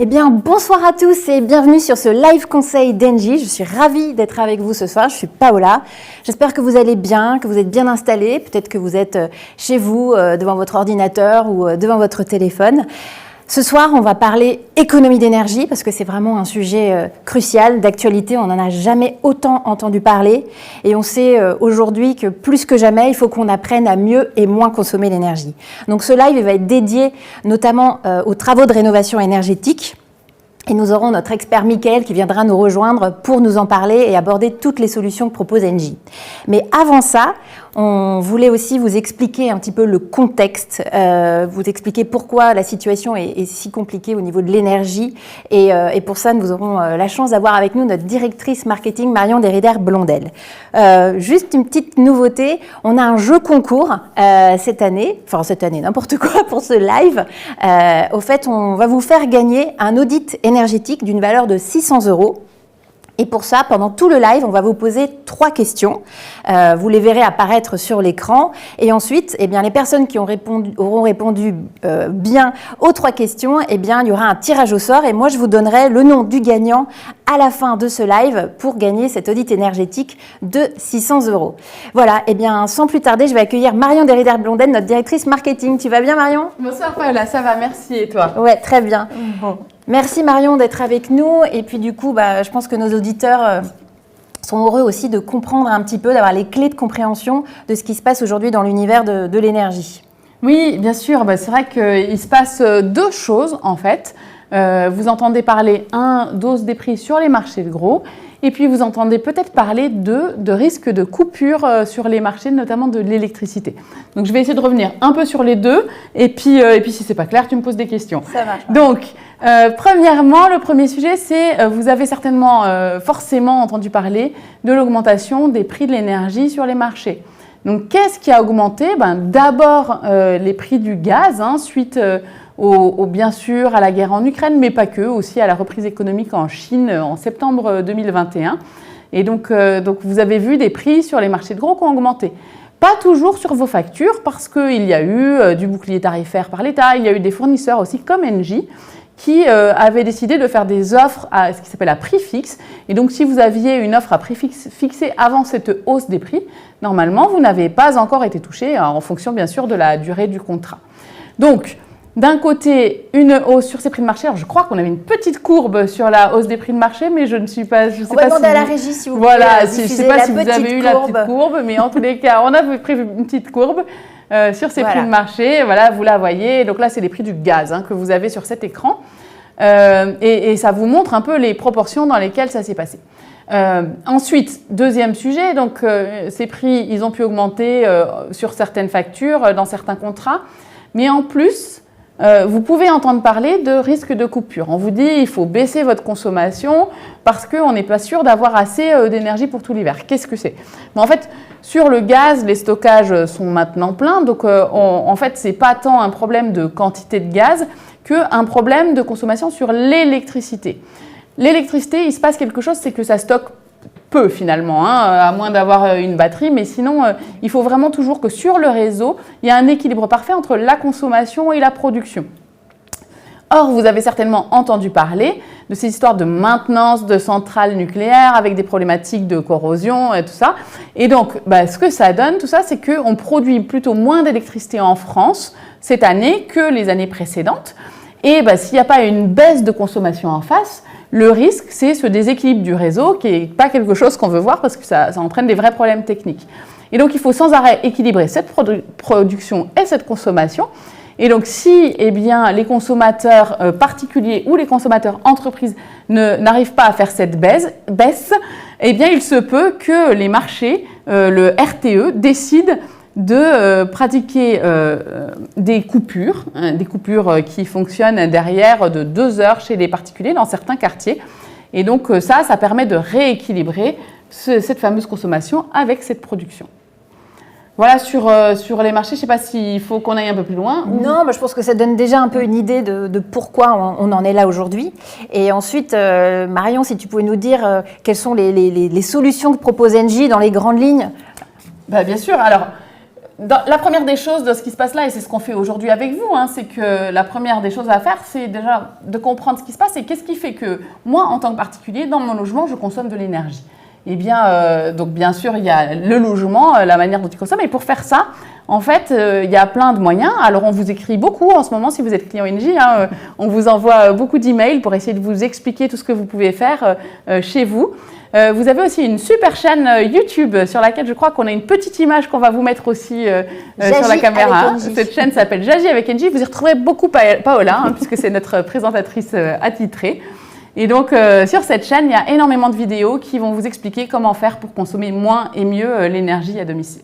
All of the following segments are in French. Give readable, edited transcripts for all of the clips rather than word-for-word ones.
Eh bien, bonsoir à tous et bienvenue sur ce live conseil d'Engie. Je suis ravie d'être avec vous ce soir. Je suis Paola. J'espère que vous allez bien, que vous êtes bien installés. Peut-être que vous êtes chez vous, devant votre ordinateur ou devant votre téléphone. Ce soir, on va parler économie d'énergie parce que c'est vraiment un sujet crucial, d'actualité. On n'en a jamais autant entendu parler et on sait aujourd'hui que plus que jamais, il faut qu'on apprenne à mieux et moins consommer l'énergie. Donc ce live va être dédié notamment aux travaux de rénovation énergétique. Et nous aurons notre expert Mickaël qui viendra nous rejoindre pour nous en parler et aborder toutes les solutions que propose Engie. Mais avant ça, on voulait aussi vous expliquer un petit peu le contexte, vous expliquer pourquoi la situation est si compliquée au niveau de l'énergie. Et pour ça, nous aurons la chance d'avoir avec nous notre directrice marketing Marion Derrider-Blondel. Juste une petite nouveauté, on a un jeu concours cette année, n'importe quoi pour ce live. Au fait, on va vous faire gagner un audit énergétique d'une valeur de 600 €. Et pour ça, pendant tout le live, on va vous poser 3 questions. Vous les verrez apparaître sur l'écran. Et ensuite, eh bien, les personnes qui auront répondu bien aux 3 questions, eh bien, il y aura un tirage au sort. Et moi, je vous donnerai le nom du gagnant à la fin de ce live pour gagner cet audit énergétique de 600 €. Voilà, eh bien, sans plus tarder, je vais accueillir Marion Derrider-Blondel, notre directrice marketing. Tu vas bien, Marion ? Bonsoir, Paola, ça va, merci. Et toi ? Ouais, très bien. Bon. Merci Marion d'être avec nous et puis du coup je pense que nos auditeurs sont heureux aussi de comprendre un petit peu, d'avoir les clés de compréhension de ce qui se passe aujourd'hui dans l'univers de l'énergie. Oui, bien sûr, c'est vrai qu'il se passe 2 choses en fait. Vous entendez parler d'hausse des prix sur les marchés de gros et puis vous entendez peut-être parler de risques de coupure sur les marchés, notamment de l'électricité. Donc je vais essayer de revenir un peu sur les 2 et puis si c'est pas clair, tu me poses des questions. Ça marche. Donc premièrement, le premier sujet, c'est vous avez certainement forcément entendu parler de l'augmentation des prix de l'énergie sur les marchés. Donc qu'est-ce qui a augmenté ? D'abord les prix du gaz, suite bien sûr à la guerre en Ukraine, mais pas que, aussi à la reprise économique en Chine en septembre 2021. Et donc vous avez vu des prix sur les marchés de gros qui ont augmenté. Pas toujours sur vos factures, parce qu'il y a eu du bouclier tarifaire par l'État, il y a eu des fournisseurs aussi comme Engie, qui avaient décidé de faire des offres à ce qui s'appelle à prix fixe. Et donc, si vous aviez une offre à prix fixée avant cette hausse des prix, normalement, vous n'avez pas encore été touché en fonction, bien sûr, de la durée du contrat. Donc, d'un côté, une hausse sur ces prix de marché. Alors, je crois qu'on avait une petite courbe sur la hausse des prix de marché, mais je ne sais pas. On va demander à la régie si vous pouvez je ne sais pas si vous avez eu la petite courbe, mais en tous les cas, on a prévu une petite courbe sur ces prix de marché. Voilà, vous la voyez. Donc là, c'est les prix du gaz que vous avez sur cet écran. Et ça vous montre un peu les proportions dans lesquelles ça s'est passé. Ensuite, deuxième sujet, donc ces prix, ils ont pu augmenter sur certaines factures, dans certains contrats. Mais en plus, vous pouvez entendre parler de risque de coupure. On vous dit il faut baisser votre consommation parce qu'on n'est pas sûr d'avoir assez d'énergie pour tout l'hiver. Qu'est-ce que c'est ? En fait, sur le gaz, les stockages sont maintenant pleins. Donc, en fait, ce n'est pas tant un problème de quantité de gaz qu'un problème de consommation sur l'électricité. L'électricité, il se passe quelque chose, c'est que ça stocke peu finalement, à moins d'avoir une batterie, mais sinon, il faut vraiment toujours que sur le réseau, il y a un équilibre parfait entre la consommation et la production. Or, vous avez certainement entendu parler de ces histoires de maintenance de centrales nucléaires avec des problématiques de corrosion et tout ça. Et donc, ce que ça donne, tout ça, c'est qu'on produit plutôt moins d'électricité en France cette année que les années précédentes. Et s'il n'y a pas une baisse de consommation en face, le risque, c'est ce déséquilibre du réseau qui n'est pas quelque chose qu'on veut voir parce que ça entraîne des vrais problèmes techniques. Et donc, il faut sans arrêt équilibrer cette production et cette consommation. Et donc, si les consommateurs particuliers ou les consommateurs entreprises n'arrivent pas à faire cette baisse, il se peut que les marchés, le RTE, décident de pratiquer des coupures qui fonctionnent derrière de 2 heures chez les particuliers dans certains quartiers. Et donc ça permet de rééquilibrer cette fameuse consommation avec cette production. Voilà sur les marchés, je ne sais pas s'il faut qu'on aille un peu plus loin. Non, je pense que ça donne déjà un peu une idée de pourquoi on en est là aujourd'hui. Et ensuite, Marion, si tu pouvais nous dire quelles sont les solutions que propose Engie dans les grandes lignes. Bien sûr, alors la première des choses de ce qui se passe là, et c'est ce qu'on fait aujourd'hui avec vous, hein, c'est que la première des choses à faire, c'est déjà de comprendre ce qui se passe et qu'est-ce qui fait que moi, en tant que particulier, dans mon logement, je consomme de l'énergie. Eh bien, donc bien sûr, il y a le logement, la manière dont il consomme. Et pour faire ça, en fait, il y a plein de moyens. Alors, on vous écrit beaucoup en ce moment, si vous êtes client Engie, hein, on vous envoie beaucoup d'emails pour essayer de vous expliquer tout ce que vous pouvez faire chez vous. Vous avez aussi une super chaîne YouTube sur laquelle je crois qu'on a une petite image qu'on va vous mettre aussi sur la caméra. Cette chaîne s'appelle J'agis avec Engie. Vous y retrouverez beaucoup Paola, hein, puisque c'est notre présentatrice attitrée. Et donc, sur cette chaîne, il y a énormément de vidéos qui vont vous expliquer comment faire pour consommer moins et mieux l'énergie à domicile.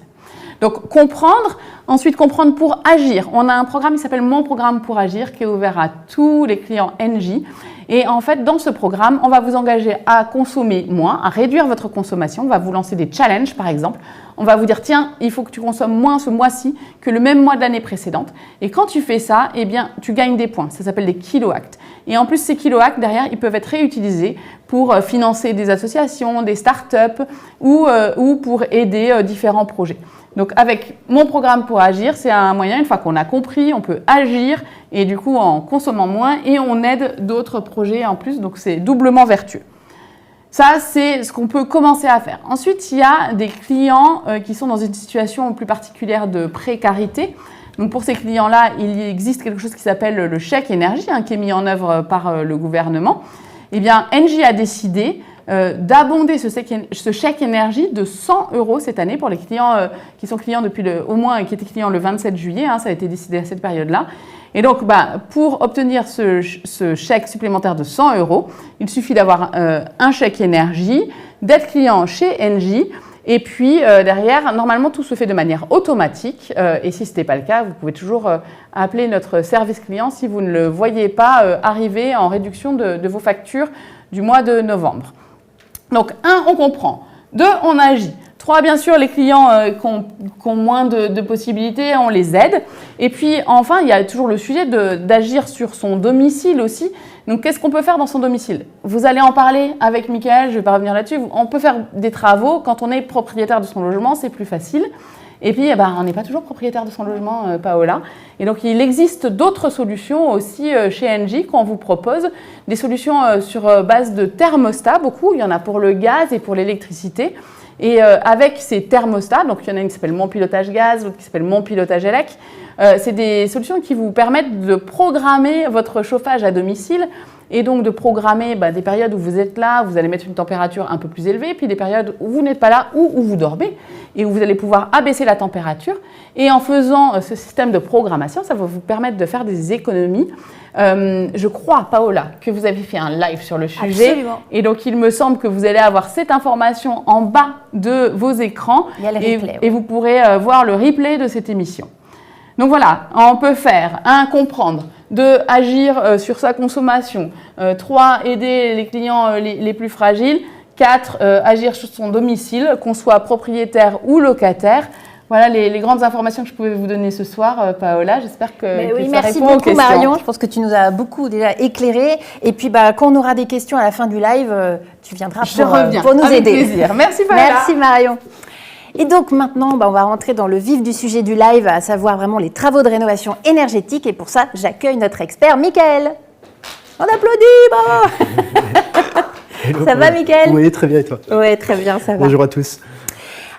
Donc, comprendre, ensuite comprendre pour agir. On a un programme qui s'appelle Mon programme pour agir qui est ouvert à tous les clients Engie. Et en fait, dans ce programme, on va vous engager à consommer moins, à réduire votre consommation. On va vous lancer des challenges, par exemple. On va vous dire, tiens, il faut que tu consommes moins ce mois-ci que le même mois de l'année précédente. Et quand tu fais ça, eh bien, tu gagnes des points. Ça s'appelle des kilo-actes. Et en plus, ces kilo-actes, derrière, ils peuvent être réutilisés pour financer des associations, des start-up ou pour aider différents projets. Donc, avec mon programme pour agir, c'est un moyen, une fois qu'on a compris, on peut agir et du coup, en consommant moins et on aide d'autres projets en plus. Donc, c'est doublement vertueux. Ça, c'est ce qu'on peut commencer à faire. Ensuite, il y a des clients qui sont dans une situation plus particulière de précarité. Donc, pour ces clients-là, il existe quelque chose qui s'appelle le chèque énergie, hein, qui est mis en œuvre par le gouvernement. Eh bien, Engie a décidé d'abonder ce chèque énergie de 100 € cette année pour les clients qui sont clients depuis au moins qui étaient clients le 27 juillet. Hein, ça a été décidé à cette période-là. Et donc, pour obtenir ce chèque supplémentaire de 100 €, il suffit d'avoir un chèque énergie, d'être client chez Engie. Et puis, derrière, normalement, tout se fait de manière automatique. Et si ce n'était pas le cas, vous pouvez toujours appeler notre service client si vous ne le voyez pas arriver en réduction de vos factures du mois de novembre. Donc, 1, on comprend. 2, on agit. 3, bien sûr, les clients qui ont moins de possibilités, on les aide. Et puis, enfin, il y a toujours le sujet d'agir sur son domicile aussi. Donc, qu'est-ce qu'on peut faire dans son domicile? Vous allez en parler avec Michael, je ne vais pas revenir là-dessus. On peut faire des travaux. Quand on est propriétaire de son logement, c'est plus facile. Et puis, on n'est pas toujours propriétaire de son logement, Paola. Et donc, il existe d'autres solutions aussi chez Engie qu'on vous propose. Des solutions sur base de thermostats, beaucoup. Il y en a pour le gaz et pour l'électricité. Et avec ces thermostats, donc il y en a une qui s'appelle Mon Pilotage Gaz, l'autre qui s'appelle Mon Pilotage Élec. C'est des solutions qui vous permettent de programmer votre chauffage à domicile et donc de programmer des périodes où vous êtes là, vous allez mettre une température un peu plus élevée, puis des périodes où vous n'êtes pas là ou où vous dormez et où vous allez pouvoir abaisser la température. Et en faisant ce système de programmation, ça va vous permettre de faire des économies. Je crois, Paola, que vous avez fait un live sur le sujet. Absolument. Et donc, il me semble que vous allez avoir cette information en bas de vos écrans. Il y a le replay, et vous pourrez voir le replay de cette émission. Donc voilà, on peut faire 1, comprendre, 2, agir sur sa consommation, 3, aider les clients les plus fragiles, 4, agir sur son domicile, qu'on soit propriétaire ou locataire. Voilà les grandes informations que je pouvais vous donner ce soir, Paola. J'espère que ça merci répond beaucoup, aux questions. Marion. Je pense que tu nous as beaucoup déjà éclairé. Et puis, quand on aura des questions à la fin du live, tu viendras pour nous avec aider. plaisir. Merci, Paola. Merci, Marion. Et donc maintenant, on va rentrer dans le vif du sujet du live, à savoir vraiment les travaux de rénovation énergétique. Et pour ça, j'accueille notre expert, Michael. On applaudit, bravo. Ça va, Michael? Oui, très bien, et toi? Oui, très bien, ça va. Bonjour à tous.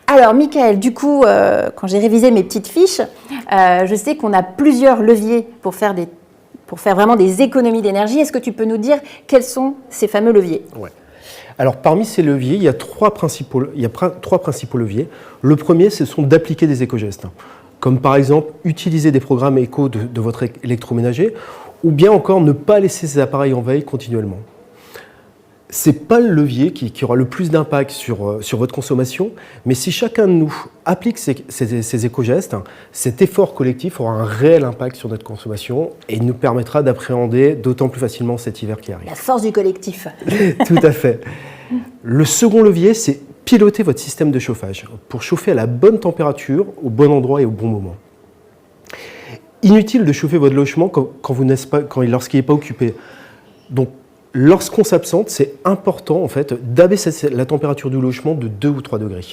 Alors, Michael, du coup, quand j'ai révisé mes petites fiches, je sais qu'on a plusieurs leviers pour faire vraiment des économies d'énergie. Est-ce que tu peux nous dire quels sont ces fameux leviers? Ouais. Alors, parmi ces leviers, il y a trois principaux leviers. Le premier, ce sont d'appliquer des éco-gestes, comme par exemple utiliser des programmes éco de votre électroménager, ou bien encore ne pas laisser ces appareils en veille continuellement. Ce n'est pas le levier qui aura le plus d'impact sur votre consommation, mais si chacun de nous applique ces éco-gestes, cet effort collectif aura un réel impact sur notre consommation et nous permettra d'appréhender d'autant plus facilement cet hiver qui arrive. La force du collectif. Tout à fait. Le second levier, c'est piloter votre système de chauffage pour chauffer à la bonne température, au bon endroit et au bon moment. Inutile de chauffer votre logement lorsqu'il n'est pas occupé. Donc, lorsqu'on s'absente, c'est important en fait d'abaisser la température du logement de 2 ou 3 degrés.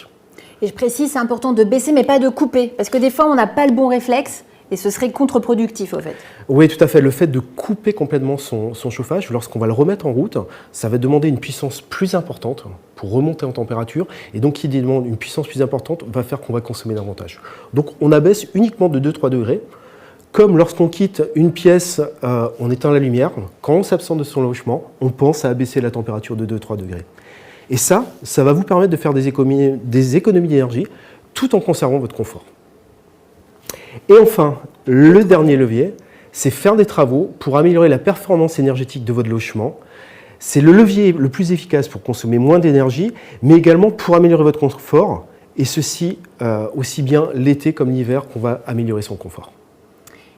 Et je précise, c'est important de baisser, mais pas de couper, parce que des fois, on n'a pas le bon réflexe, et ce serait contre-productif, au fait. Oui, tout à fait. Le fait de couper complètement son chauffage, lorsqu'on va le remettre en route, ça va demander une puissance plus importante pour remonter en température, et donc qui demande une puissance plus importante va faire qu'on va consommer davantage. Donc on abaisse uniquement de 2-3 degrés. Comme lorsqu'on quitte une pièce, on éteint la lumière. Quand on s'absente de son logement, on pense à abaisser la température de 2-3 degrés. Et ça va vous permettre de faire des économies d'énergie tout en conservant votre confort. Et enfin, le dernier levier, c'est faire des travaux pour améliorer la performance énergétique de votre logement. C'est le levier le plus efficace pour consommer moins d'énergie, mais également pour améliorer votre confort, et ceci aussi bien l'été comme l'hiver qu'on va améliorer son confort.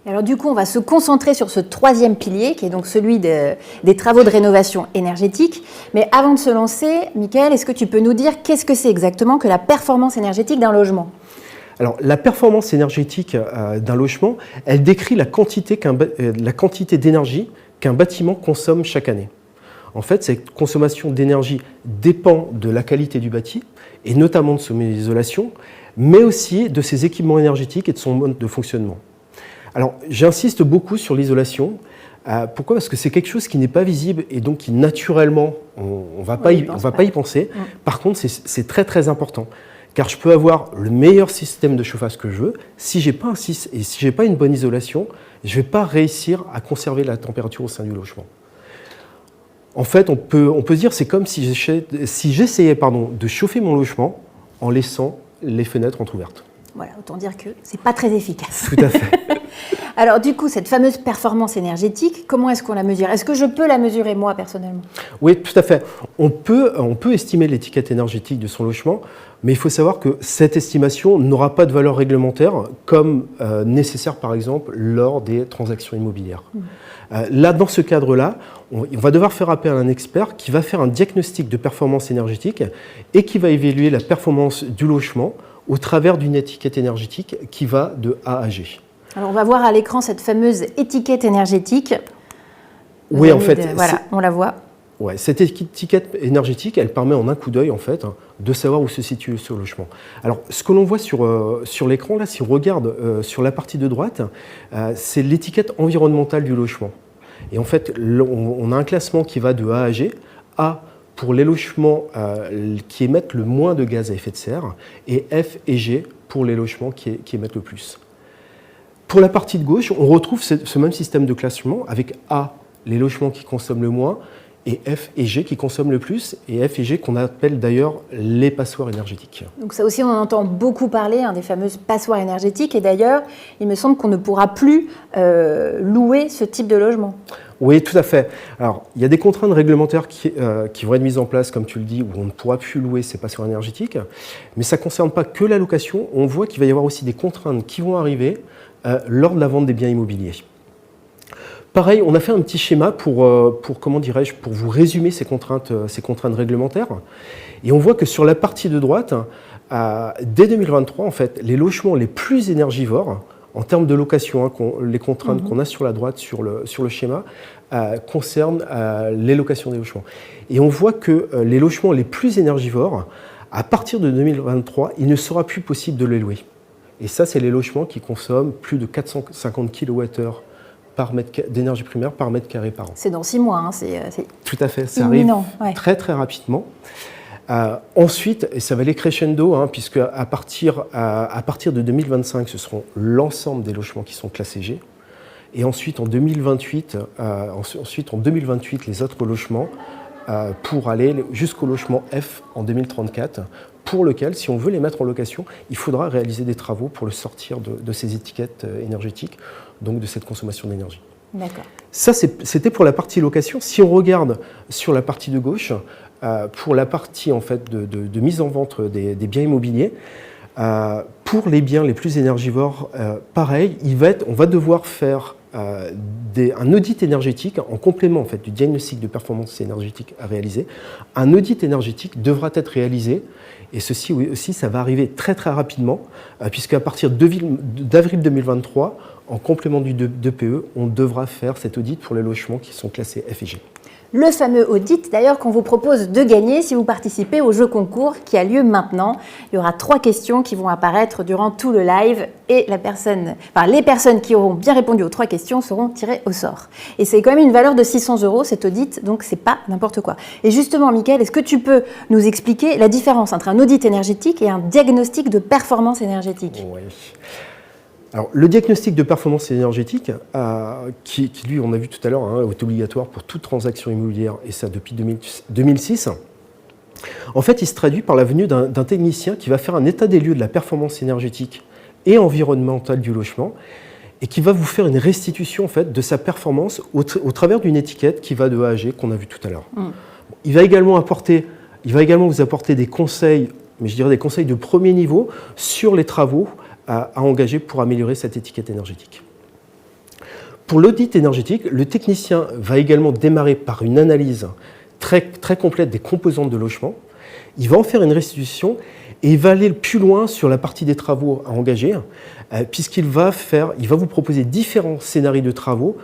Alors du coup, on va se concentrer sur ce troisième pilier, qui est donc celui des travaux de rénovation énergétique. Mais avant de se lancer, Michael, est-ce que tu peux nous dire qu'est-ce que c'est exactement que la performance énergétique d'un logement ? Alors, la performance énergétique d'un logement, elle décrit la quantité d'énergie qu'un bâtiment consomme chaque année. En fait, cette consommation d'énergie dépend de la qualité du bâti, et notamment de son isolation, mais aussi de ses équipements énergétiques et de son mode de fonctionnement. Alors, j'insiste beaucoup sur l'isolation. Pourquoi ? Parce que c'est quelque chose qui n'est pas visible et donc qui, naturellement, on ne va pas y penser. Par contre, c'est très, très important. Car je peux avoir le meilleur système de chauffage que je veux. Si je n'ai pas une bonne isolation, je ne vais pas réussir à conserver la température au sein du logement. En fait, on peut se dire c'est comme si j'essayais de chauffer mon logement en laissant les fenêtres entrouvertes. Voilà, autant dire que ce n'est pas très efficace. Tout à fait. Alors du coup, cette fameuse performance énergétique, comment est-ce qu'on la mesure ? Est-ce que je peux la mesurer moi personnellement ? Oui, tout à fait. On peut estimer l'étiquette énergétique de son logement, mais il faut savoir que cette estimation n'aura pas de valeur réglementaire comme nécessaire par exemple lors des transactions immobilières. Là, dans ce cadre-là, on va devoir faire appel à un expert qui va faire un diagnostic de performance énergétique et qui va évaluer la performance du logement au travers d'une étiquette énergétique qui va de A à G. Alors on va voir à l'écran cette fameuse étiquette énergétique. Oui, en fait, voilà, on la voit. Ouais, cette étiquette énergétique, elle permet en un coup d'œil en fait de savoir où se situe ce logement. Alors, ce que l'on voit sur l'écran là, si on regarde sur la partie de droite, c'est l'étiquette environnementale du logement. Et en fait, on a un classement qui va de A à G. A pour les logements qui émettent le moins de gaz à effet de serre, et F et G pour les logements qui émettent le plus. Pour la partie de gauche, on retrouve ce même système de classement avec A, les logements qui consomment le moins, et F et G qui consomment le plus, et F et G qu'on appelle d'ailleurs les passoires énergétiques. Donc ça aussi, on en entend beaucoup parler, des fameuses passoires énergétiques, et d'ailleurs, il me semble qu'on ne pourra plus louer ce type de logement. Oui, tout à fait. Alors, il y a des contraintes réglementaires qui vont être mises en place, comme tu le dis, où on ne pourra plus louer ces passoires énergétiques, mais ça ne concerne pas que la location. On voit qu'il va y avoir aussi des contraintes qui vont arriver lors de la vente des biens immobiliers. Pareil, on a fait un petit schéma pour vous résumer ces contraintes réglementaires. Et on voit que sur la partie de droite, dès 2023, en fait, les logements les plus énergivores, en termes de location, les contraintes qu'on a sur la droite, sur le schéma, concernent les locations des logements. Et on voit que les logements les plus énergivores, à partir de 2023, il ne sera plus possible de les louer. Et ça, c'est les logements qui consomment plus de 450 kWh d'énergie primaire par mètre carré par an. C'est dans 6 mois, c'est tout à fait, ça imminent, arrive très très rapidement. Ensuite, et ça va aller crescendo, puisque à partir de 2025, ce seront l'ensemble des logements qui sont classés G. Et ensuite, en 2028, les autres logements pour aller jusqu'au logement F en 2034, pour lequel, si on veut les mettre en location, il faudra réaliser des travaux pour le sortir de ces étiquettes énergétiques, donc de cette consommation d'énergie. D'accord. Ça, c'était pour la partie location. Si on regarde sur la partie de gauche, pour la partie en fait, de mise en vente des biens immobiliers, pour les biens les plus énergivores, pareil, on va devoir faire un audit énergétique en complément en fait, du diagnostic de performance énergétique à réaliser. Un audit énergétique devra être réalisé, et ceci aussi, ça va arriver très très rapidement, puisqu'à partir d'avril 2023, en complément du DPE, on devra faire cet audit pour les logements qui sont classés F et G. Le fameux audit, d'ailleurs, qu'on vous propose de gagner si vous participez au jeu concours qui a lieu maintenant. Il y aura 3 questions qui vont apparaître durant tout le live et les personnes qui auront bien répondu aux 3 questions seront tirées au sort. Et c'est quand même une valeur de 600 € cet audit, donc c'est pas n'importe quoi. Et justement, Mickaël, est-ce que tu peux nous expliquer la différence entre un audit énergétique et un diagnostic de performance énergétique ? Oui. Alors, le diagnostic de performance énergétique, qui lui, on a vu tout à l'heure, est obligatoire pour toute transaction immobilière, et ça depuis 2006. En fait, il se traduit par la venue d'un technicien qui va faire un état des lieux de la performance énergétique et environnementale du logement, et qui va vous faire une restitution en fait, de sa performance au travers d'une étiquette qui va de A à G, qu'on a vu tout à l'heure. Il va également vous apporter des conseils, mais je dirais des conseils de premier niveau, sur les travaux à engager pour améliorer cette étiquette énergétique. Pour l'audit énergétique, le technicien va également démarrer par une analyse très, très complète des composantes de logement. Il va en faire une restitution et il va aller plus loin sur la partie des travaux à engager, puisqu'il va vous proposer différents scénarios de travaux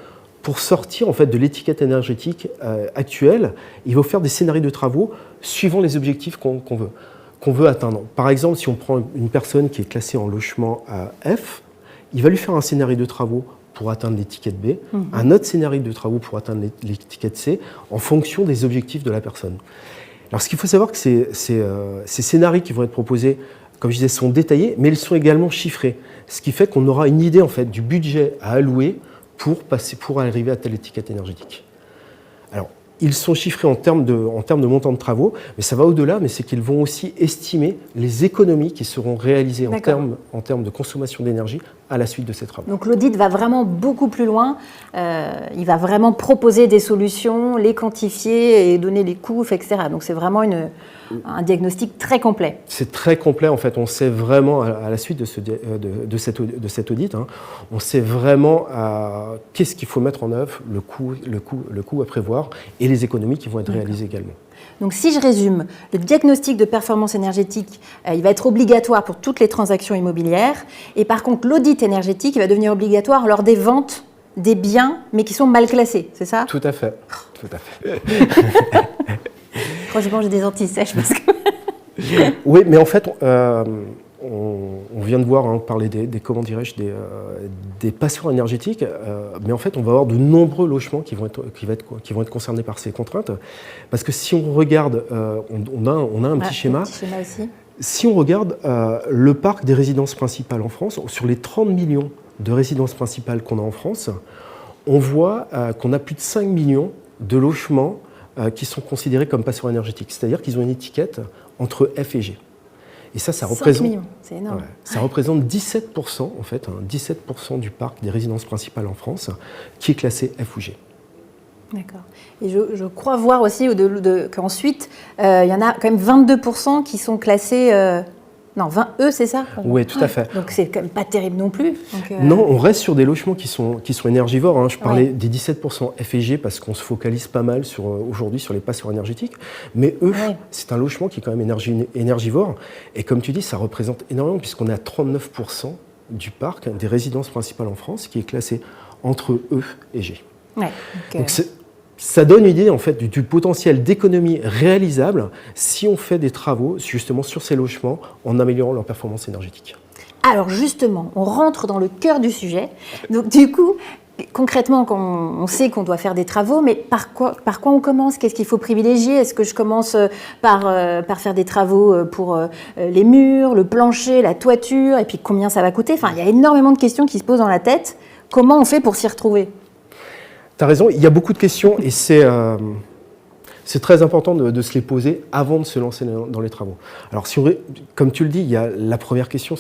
pour sortir en fait, de l'étiquette énergétique actuelle. Il va vous faire des scénarios de travaux suivant les objectifs qu'on veut atteindre. Par exemple, si on prend une personne qui est classée en logement F, il va lui faire un scénario de travaux pour atteindre l'étiquette B, un autre scénario de travaux pour atteindre l'étiquette C, en fonction des objectifs de la personne. Alors, ce qu'il faut savoir, que ces scénarios qui vont être proposés, comme je disais, sont détaillés, mais ils sont également chiffrés, ce qui fait qu'on aura une idée en fait, du budget à allouer pour arriver à telle étiquette énergétique. Alors, ils sont chiffrés en termes de montant de travaux, mais ça va au-delà, mais c'est qu'ils vont aussi estimer les économies qui seront réalisées en termes de consommation d'énergie à la suite de ces travaux. Donc l'audit va vraiment beaucoup plus loin, il va vraiment proposer des solutions, les quantifier et donner les coûts, etc. Donc c'est vraiment un diagnostic très complet. C'est très complet, en fait. On sait vraiment, à la suite de cet audit, on sait vraiment qu'est-ce qu'il faut mettre en œuvre, le coût à prévoir et les économies qui vont être réalisées également. Donc si je résume, le diagnostic de performance énergétique, il va être obligatoire pour toutes les transactions immobilières. Et par contre, l'audit énergétique, il va devenir obligatoire lors des ventes des biens, mais qui sont mal classés, c'est ça ? Tout à fait. Tout à fait. Franchement, j'ai des antisèches parce que... Oui, mais en fait, on vient de voir parler des passoires énergétiques, mais en fait, on va avoir de nombreux logements qui vont être concernés par ces contraintes. Parce que si on regarde, on a un petit schéma. Aussi. Si on regarde le parc des résidences principales en France, sur les 30 millions de résidences principales qu'on a en France, on voit qu'on a plus de 5 millions de logements qui sont considérés comme passoires énergétiques, c'est-à-dire qu'ils ont une étiquette entre F et G. Et ça représente, millions, c'est énorme. Ça représente 17%, en fait, 17% du parc des résidences principales en France qui est classé F ou G. D'accord. Et je crois voir aussi qu'ensuite, il y en a quand même 22% qui sont classés... Non, 20 E, c'est ça ? Oui, tout à fait. Donc, c'est quand même pas terrible non plus. Donc, Non, on reste sur des logements qui sont énergivores. Je parlais des 17% F et G parce qu'on se focalise pas mal aujourd'hui sur les passoires énergétiques. Mais E, c'est un logement qui est quand même énergivore. Et comme tu dis, ça représente énormément puisqu'on est à 39% du parc des résidences principales en France qui est classé entre E et G. Ouais, donc ça donne une idée en fait, du potentiel d'économie réalisable si on fait des travaux justement sur ces logements en améliorant leur performance énergétique. Alors justement, on rentre dans le cœur du sujet. Donc du coup, concrètement, on sait qu'on doit faire des travaux, mais par quoi on commence ? Qu'est-ce qu'il faut privilégier ? Est-ce que je commence par faire des travaux pour les murs, le plancher, la toiture, et puis combien ça va coûter ? Enfin, il y a énormément de questions qui se posent dans la tête. Comment on fait pour s'y retrouver ? Tu as raison, il y a beaucoup de questions et c'est très important de se les poser avant de se lancer dans les travaux. Alors, comme tu le dis, il y a la première question,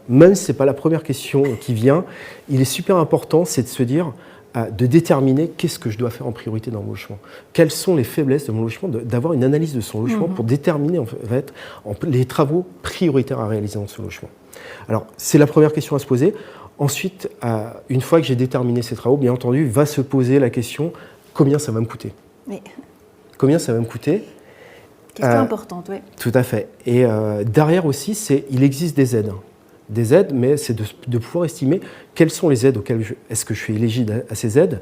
même si ce n'est pas la première question qui vient, il est super important, c'est de se dire, de déterminer qu'est-ce que je dois faire en priorité dans mon logement. Quelles sont les faiblesses de mon logement, d'avoir une analyse de son logement pour déterminer en fait, les travaux prioritaires à réaliser dans ce logement. Alors, c'est la première question à se poser. Ensuite, une fois que j'ai déterminé ces travaux, bien entendu, va se poser la question combien ça va me coûter. Oui. Combien ça va me coûter ? Question importante, oui. Tout à fait. Et derrière aussi, il existe des aides. Des aides, mais c'est de pouvoir estimer quelles sont les aides auxquelles est-ce que je suis éligible à ces aides,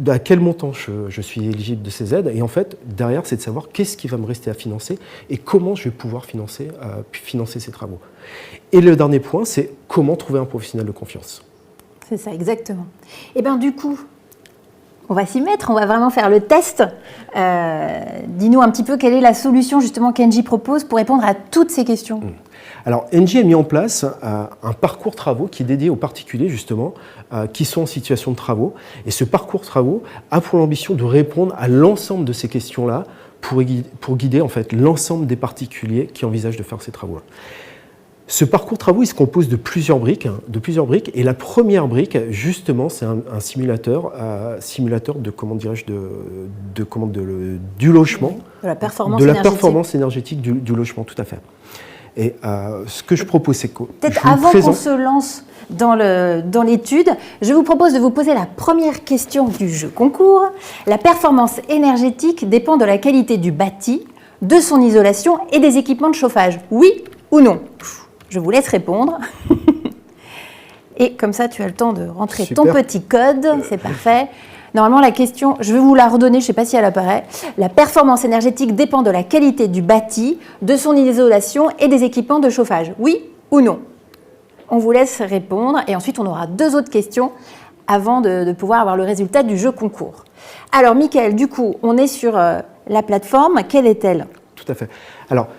à quel montant je suis éligible de ces aides. Et en fait, derrière, c'est de savoir qu'est-ce qui va me rester à financer et comment je vais pouvoir financer ces travaux. Et le dernier point, c'est comment trouver un professionnel de confiance. C'est ça, exactement. Et bien du coup, on va s'y mettre, on va vraiment faire le test. Dis-nous un petit peu quelle est la solution justement qu'Engie propose pour répondre à toutes ces questions. Alors, Engie a mis en place un parcours travaux qui est dédié aux particuliers, justement, qui sont en situation de travaux. Et ce parcours travaux a pour l'ambition de répondre à l'ensemble de ces questions-là pour guider en fait, l'ensemble des particuliers qui envisagent de faire ces travaux-là. Ce parcours travaux, il se compose de plusieurs briques. Et la première brique, justement, c'est un simulateur de, comment dirais-je, du logement. De la performance énergétique. De la performance énergétique du logement, tout à fait. Et ce que je propose, c'est que... Peut-être avant qu'on se lance dans l'étude, je vous propose de vous poser la première question du jeu concours. La performance énergétique dépend de la qualité du bâti, de son isolation et des équipements de chauffage. Oui ou non? Je vous laisse répondre. Et comme ça, tu as le temps de rentrer ton petit code. C'est parfait. Normalement, la question, je vais vous la redonner, je ne sais pas si elle apparaît. La performance énergétique dépend de la qualité du bâti, de son isolation et des équipements de chauffage. Oui ou non? On vous laisse répondre et ensuite on aura 2 autres questions avant de pouvoir avoir le résultat du jeu concours. Alors, Mickaël, du coup, on est sur la plateforme. Quelle est-elle? Tout à fait. Alors,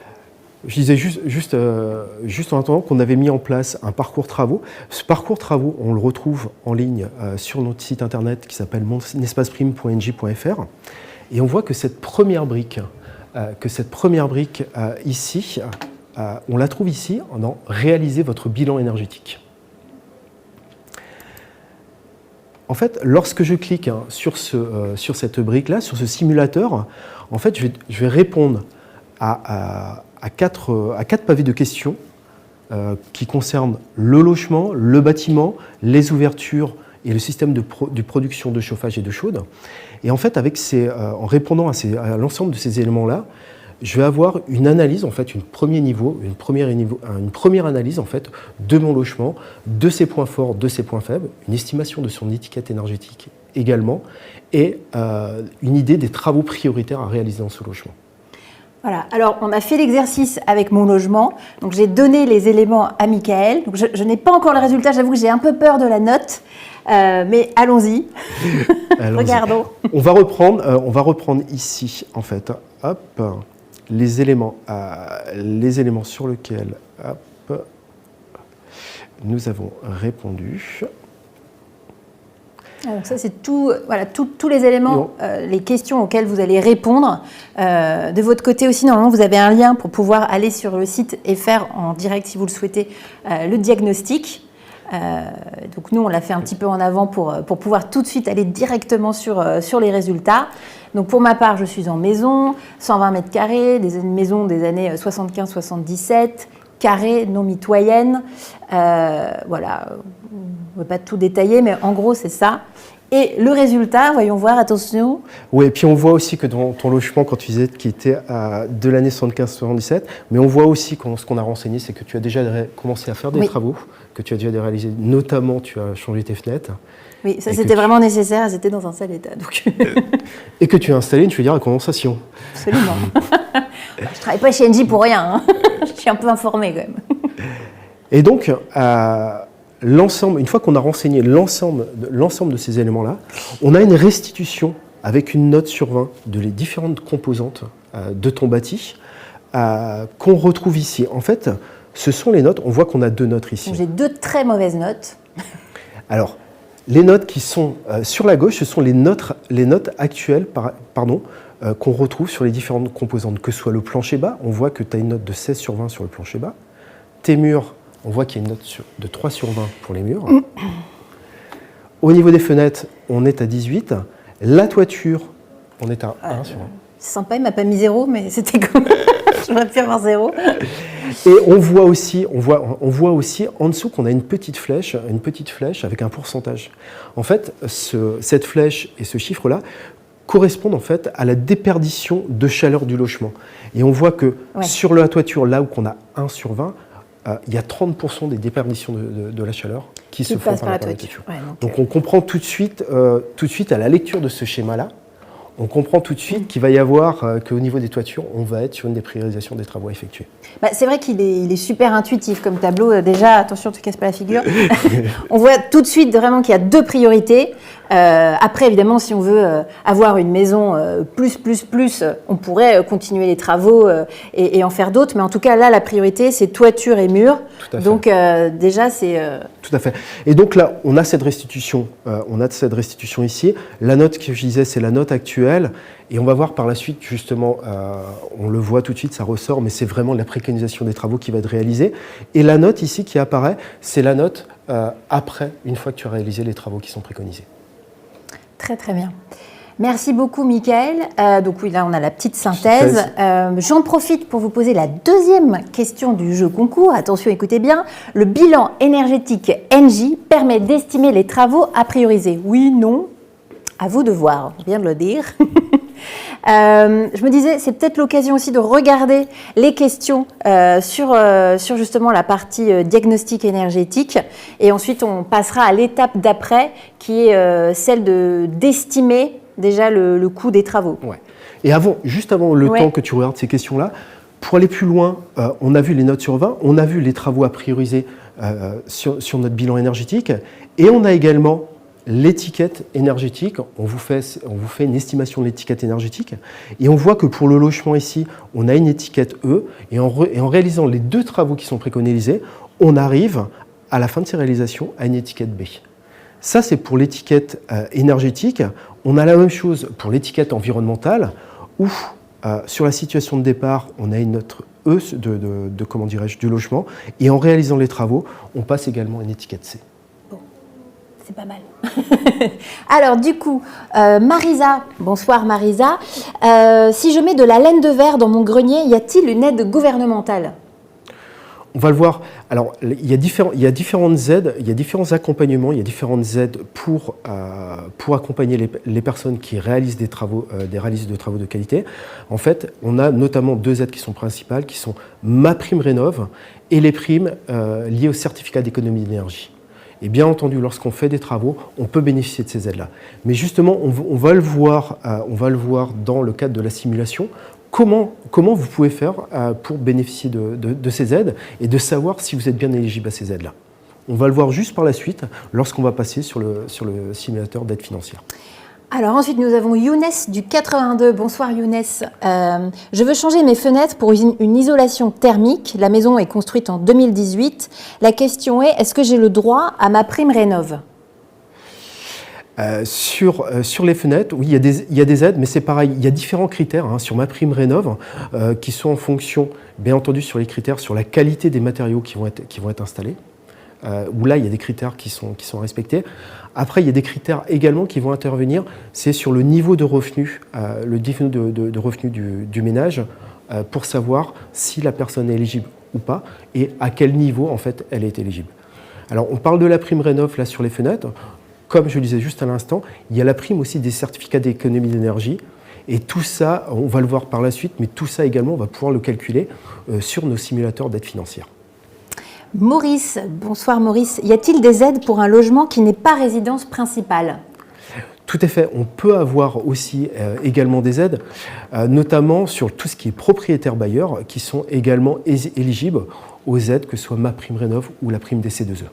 je disais juste en attendant qu'on avait mis en place un parcours travaux. Ce parcours travaux, on le retrouve en ligne sur notre site internet qui s'appelle monespaceprime.engie.fr. Et on voit que cette première brique, ici, on la trouve ici en réaliser votre bilan énergétique. En fait, lorsque je clique sur cette brique-là, sur ce simulateur, en fait, je vais répondre à 4 pavés de questions qui concernent le logement, le bâtiment, les ouvertures et le système de production de chauffage et de chaude. Et en fait, en répondant à l'ensemble de ces éléments-là, je vais avoir une analyse, en fait, une première analyse en fait, de mon logement, de ses points forts, de ses points faibles, une estimation de son étiquette énergétique également, et une idée des travaux prioritaires à réaliser dans ce logement. Voilà, alors on a fait l'exercice avec mon logement, donc j'ai donné les éléments à Mickaël, donc je n'ai pas encore le résultat, j'avoue que j'ai un peu peur de la note, mais allons-y, regardons. On va reprendre ici, en fait, hop, les éléments sur lesquels nous avons répondu. Donc ça, c'est tout, voilà, tous les éléments, les questions auxquelles vous allez répondre. De votre côté aussi, normalement, vous avez un lien pour pouvoir aller sur le site et faire en direct, si vous le souhaitez, le diagnostic. Donc nous, on l'a fait un petit peu en avant pour pouvoir tout de suite aller directement sur les résultats. Donc pour ma part, je suis en maison, 120 mètres carrés, une maison des années 75-77, carrée, non mitoyenne. Voilà, on ne va pas tout détailler, mais en gros, c'est ça. Et le résultat, voyons voir, attention. Oui, et puis on voit aussi que dans ton logement, quand tu disais qu'il était de l'année 75-77, mais on voit aussi que ce qu'on a renseigné, c'est que tu as déjà commencé à faire des travaux, que tu as déjà réalisé, notamment tu as changé tes fenêtres. Oui, ça c'était vraiment nécessaire, elles étaient dans un sale état. Donc. Et que tu as installé une chaudière à condensation. Absolument. Je ne travaille pas chez Engie pour rien, hein. Je suis un peu informée quand même. Et donc, une fois qu'on a renseigné l'ensemble de ces éléments-là, on a une restitution avec une note sur 20 de les différentes composantes de ton bâti qu'on retrouve ici. En fait, ce sont les notes, on voit qu'on a 2 notes ici. J'ai 2 très mauvaises notes. Alors, les notes qui sont sur la gauche, ce sont les notes actuelles qu'on retrouve sur les différentes composantes, que ce soit le plancher bas, on voit que tu as une note de 16 sur 20 sur le plancher bas. Tes murs, on voit qu'il y a une note de 3 sur 20 pour les murs. Au niveau des fenêtres, on est à 18. La toiture, on est à 1 sur 1. C'est sympa, il ne m'a pas mis 0, mais c'était comme... J'aurais pu avoir 0. Et on voit aussi en dessous qu'on a une petite flèche avec un pourcentage. En fait, cette flèche et ce chiffre-là correspondent en fait à la déperdition de chaleur du logement. Et on voit que sur la toiture, là où on a 1 sur 20, il y a 30% des déperditions de la chaleur. qui se font par la toiture. Ouais, donc on comprend tout de suite à la lecture de ce schéma-là, on comprend tout de suite qu'il va y avoir, qu'au niveau des toitures, on va être sur une dépriorisarisation des travaux à effectuer. Bah, c'est vrai qu'il est super intuitif comme tableau. Déjà, attention, tu ne casses pas la figure. On voit tout de suite vraiment qu'il y a deux priorités. Après, évidemment, si on veut avoir une maison plus, on pourrait continuer les travaux et en faire d'autres. Mais en tout cas, là, la priorité, c'est toiture et mur. Donc, déjà, c'est... Tout à fait. Et donc là, on a cette restitution ici. La note que je disais, c'est la note actuelle. Et on va voir par la suite, justement, on le voit tout de suite, ça ressort, mais c'est vraiment la préconisation des travaux qui va être réalisée. Et la note ici qui apparaît, c'est la note après, une fois que tu as réalisé les travaux qui sont préconisés. Très, très bien. Merci beaucoup, Michael. Donc oui, là, on a la petite synthèse. J'en profite pour vous poser la deuxième question du jeu concours. Attention, écoutez bien. Le bilan énergétique Engie permet d'estimer les travaux à prioriser. Oui, non? À vous de voir, on vient de le dire. Je me disais, c'est peut-être l'occasion aussi de regarder les questions sur justement la partie diagnostic énergétique. Et ensuite, on passera à l'étape d'après, qui est celle d'estimer déjà le coût des travaux. Ouais. Et juste avant le temps que tu regardes ces questions-là, pour aller plus loin, on a vu les notes sur 20, on a vu les travaux à prioriser sur notre bilan énergétique, et on a également l'étiquette énergétique. On vous fait une estimation de l'étiquette énergétique, et on voit que pour le logement ici, on a une étiquette E, et en réalisant les deux travaux qui sont préconisés, on arrive à la fin de ces réalisations à une étiquette B. Ça, c'est pour l'étiquette énergétique. On a la même chose pour l'étiquette environnementale, où sur la situation de départ, on a une note E du logement, et en réalisant les travaux, on passe également à une étiquette C. Bon, c'est pas mal. Alors du coup, Marisa, bonsoir Marisa, si je mets de la laine de verre dans mon grenier, y a-t-il une aide gouvernementale ? On va le voir. Alors, il y a différentes aides, il y a différents accompagnements, il y a différentes aides pour accompagner les personnes qui réalisent des travaux de qualité. En fait, on a notamment deux aides qui sont principales, qui sont MaPrimeRénov' et les primes liées au certificat d'économie d'énergie. Et bien entendu, lorsqu'on fait des travaux, on peut bénéficier de ces aides-là. Mais justement, on va le voir dans le cadre de la simulation. Comment vous pouvez faire pour bénéficier de ces aides et de savoir si vous êtes bien éligible à ces aides-là. On va le voir juste par la suite lorsqu'on va passer sur le simulateur d'aide financière. Alors ensuite, nous avons Younes du 82. Bonsoir Younes. Je veux changer mes fenêtres pour une isolation thermique. La maison est construite en 2018. La question est, est-ce que j'ai le droit à MaPrimeRénov'? Sur les fenêtres, oui, il y a des aides, mais c'est pareil, il y a différents critères sur MaPrimeRénov' qui sont en fonction, bien entendu, sur les critères, sur la qualité des matériaux qui vont être installés, où là, il y a des critères qui sont respectés. Après, il y a des critères également qui vont intervenir, c'est sur le niveau de revenu, de revenu du ménage, pour savoir si la personne est éligible ou pas, et à quel niveau, en fait, elle est éligible. Alors, on parle de la prime Rénov' là sur les fenêtres. Comme je le disais juste à l'instant, il y a la prime aussi des certificats d'économie d'énergie. Et tout ça, on va le voir par la suite, mais tout ça également, on va pouvoir le calculer sur nos simulateurs d'aide financière. Maurice, bonsoir Maurice. Y a-t-il des aides pour un logement qui n'est pas résidence principale ? Tout à fait. On peut avoir aussi également des aides, notamment sur tout ce qui est propriétaire-bailleur, qui sont également éligibles aux aides, que ce soit MaPrimeRénov' ou la prime des C2E.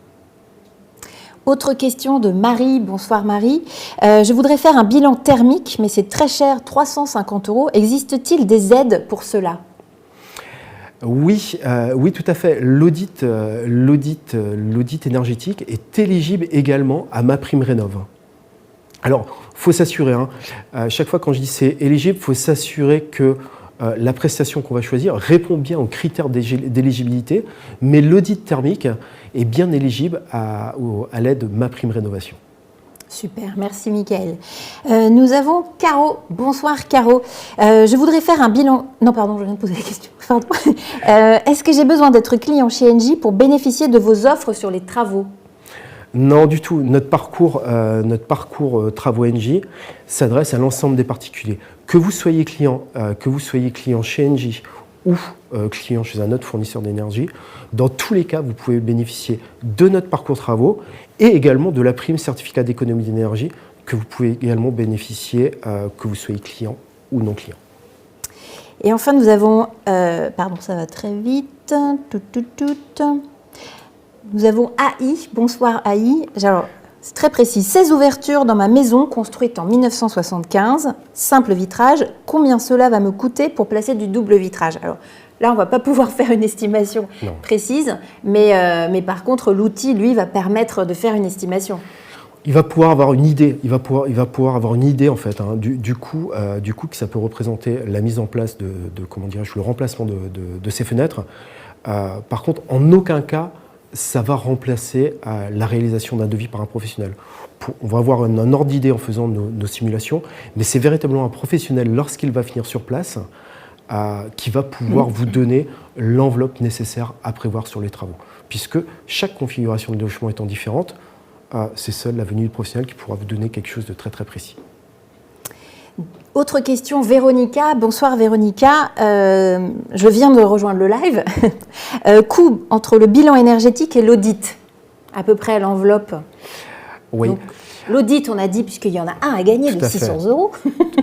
Autre question de Marie. Bonsoir Marie. Je voudrais faire un bilan thermique, mais c'est très cher, 350 €. Existe-t-il des aides pour cela ? Oui, tout à fait. L'audit énergétique est éligible également à MaPrimeRénov'. Alors, il faut s'assurer, chaque fois quand je dis c'est éligible, il faut s'assurer que la prestation qu'on va choisir répond bien aux critères d'éligibilité, mais l'audit thermique est bien éligible à l'aide MaPrimeRénovation. Super, merci Mickaël. Nous avons Caro. Bonsoir Caro. Je voudrais faire un bilan... Non, pardon, je viens de poser la question. Pardon. Est-ce que j'ai besoin d'être client chez Engie pour bénéficier de vos offres sur les travaux ? Non, du tout. Notre parcours travaux Engie s'adresse à l'ensemble des particuliers. Que vous soyez client chez Engie ou client chez un autre fournisseur d'énergie. Dans tous les cas, vous pouvez bénéficier de notre parcours travaux et également de la prime certificat d'économie d'énergie que vous pouvez également bénéficier, que vous soyez client ou non client. Et enfin, nous avons, pardon, ça va très vite, nous avons AI, bonsoir AI, alors, c'est très précis, 16 ouvertures dans ma maison construite en 1975, simple vitrage, combien cela va me coûter pour placer du double vitrage? Alors là, on ne va pas pouvoir faire une estimation précise, mais par contre, l'outil, lui, va permettre de faire une estimation. Il va pouvoir avoir une idée, il va pouvoir avoir une idée en fait du coût que ça peut représenter la mise en place de comment dirais-je, le remplacement de ces fenêtres. Par contre, en aucun cas, ça va remplacer la réalisation d'un devis par un professionnel. On va avoir un ordre d'idée en faisant nos simulations, mais c'est véritablement un professionnel, lorsqu'il va finir sur place, qui va pouvoir vous donner l'enveloppe nécessaire à prévoir sur les travaux. Puisque chaque configuration de logement étant différente, c'est seule la venue du professionnel qui pourra vous donner quelque chose de très très précis. Autre question, Véronica. Bonsoir Véronica, je viens de rejoindre le live. Coût entre le bilan énergétique et l'audit, à peu près l'enveloppe. Oui. L'audit, on a dit, puisqu'il y en a un à gagner de 600 €.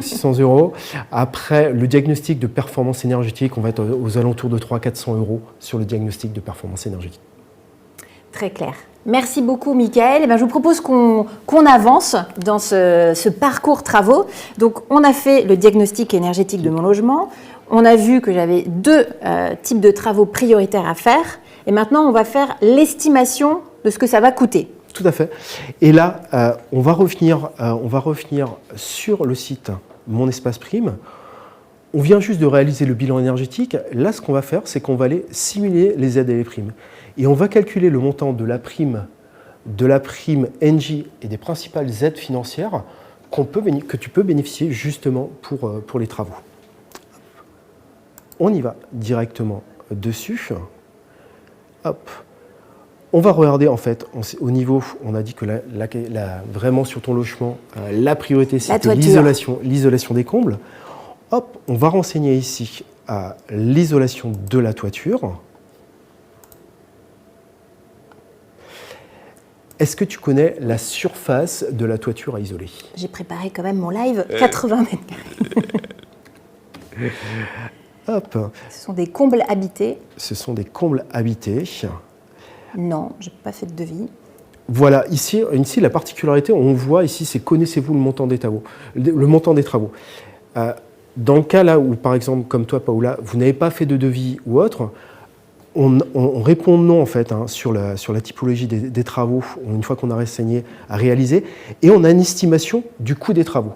600 €. Après, le diagnostic de performance énergétique, on va être aux alentours de 300-400 € sur le diagnostic de performance énergétique. Très clair. Merci beaucoup, Michael. Eh bien, je vous propose qu'on avance dans ce parcours travaux. Donc, on a fait le diagnostic énergétique de mon logement. On a vu que j'avais 2 types de travaux prioritaires à faire. Et maintenant, on va faire l'estimation de ce que ça va coûter. Tout à fait. Et là, on va revenir sur le site Mon Espace Prime. On vient juste de réaliser le bilan énergétique. Là, ce qu'on va faire, c'est qu'on va aller simuler les aides et les primes. Et on va calculer le montant de la prime ENGIE et des principales aides financières que tu peux bénéficier justement pour les travaux. On y va directement dessus. Hop. On va regarder en fait, au niveau, on a dit que vraiment sur ton logement, la priorité c'était l'isolation des combles. Hop, on va renseigner ici l'isolation de la toiture. Est-ce que tu connais la surface de la toiture à isoler? J'ai préparé quand même mon live, 80 mètres carrés. Hop. Ce sont des combles habités. Ce sont des combles habités. Non, je n'ai pas fait de devis. Voilà, ici la particularité, on voit ici, c'est connaissez-vous le montant des travaux. Le montant des travaux. Dans le cas là où, par exemple, comme toi, Paola, vous n'avez pas fait de devis ou autre, on répond non en fait sur la typologie des travaux une fois qu'on a renseigné à réaliser, et on a une estimation du coût des travaux.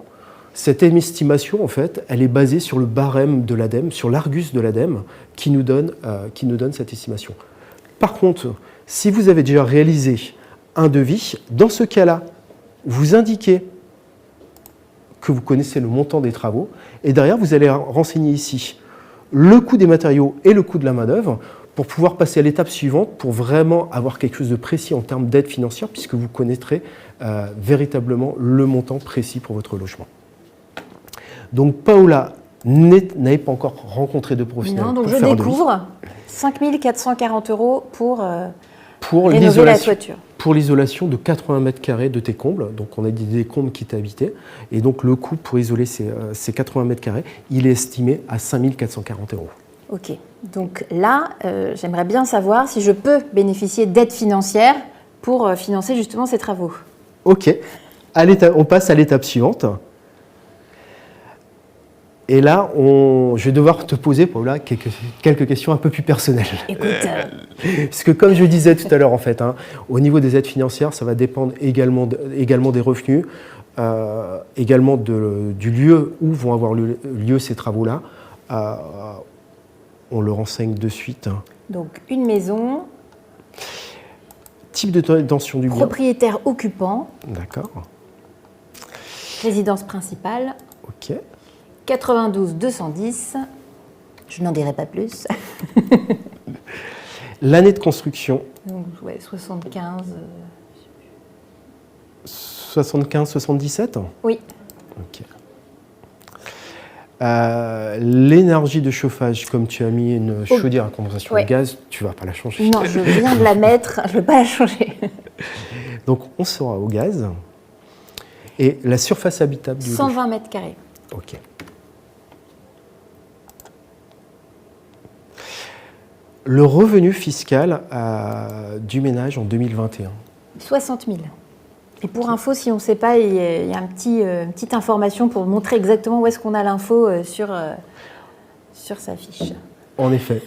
Cette estimation en fait, elle est basée sur le barème de l'ADEME, sur l'Argus de l'ADEME qui nous donne cette estimation. Par contre, si vous avez déjà réalisé un devis, dans ce cas-là, vous indiquez que vous connaissez le montant des travaux, et derrière vous allez renseigner ici le coût des matériaux et le coût de la main-d'œuvre, pour pouvoir passer à l'étape suivante, pour vraiment avoir quelque chose de précis en termes d'aide financière, puisque vous connaîtrez véritablement le montant précis pour votre logement. Donc Paola n'avait pas encore rencontré de professionnel. Non, donc je découvre 5 440 € pour rénover la toiture. Pour l'isolation de 80 mètres carrés de tes combles, donc on a dit des combles qui étaient habités, et donc le coût pour isoler ces 80 mètres carrés, il est estimé à 5 440 €. Ok, donc là, j'aimerais bien savoir si je peux bénéficier d'aides financières pour financer justement ces travaux. Ok, on passe à l'étape suivante. Et là, je vais devoir te poser, Paola, quelques questions un peu plus personnelles. Écoute. Parce que comme je disais tout à l'heure, en fait, au niveau des aides financières, ça va dépendre également des revenus, également du lieu où vont avoir lieu ces travaux-là. On le renseigne de suite. Donc, une maison. Type de tension du bien. Propriétaire occupant. D'accord. Résidence principale. Ok. 92 210. Je n'en dirai pas plus. L'année de construction. Donc, ouais, 75. 75-77 ? Oui. Ok. L'énergie de chauffage, comme tu as mis une chaudière à condensation de gaz, tu ne vas pas la changer. Non, je viens de la mettre, je ne vais pas la changer. Donc, on sera au gaz. Et la surface habitable du 120 mètres carrés. OK. Le revenu fiscal du ménage en 2021. 60 000. Et pour info, si on ne sait pas, il y a une petite information pour montrer exactement où est-ce qu'on a l'info sur sa fiche. En effet.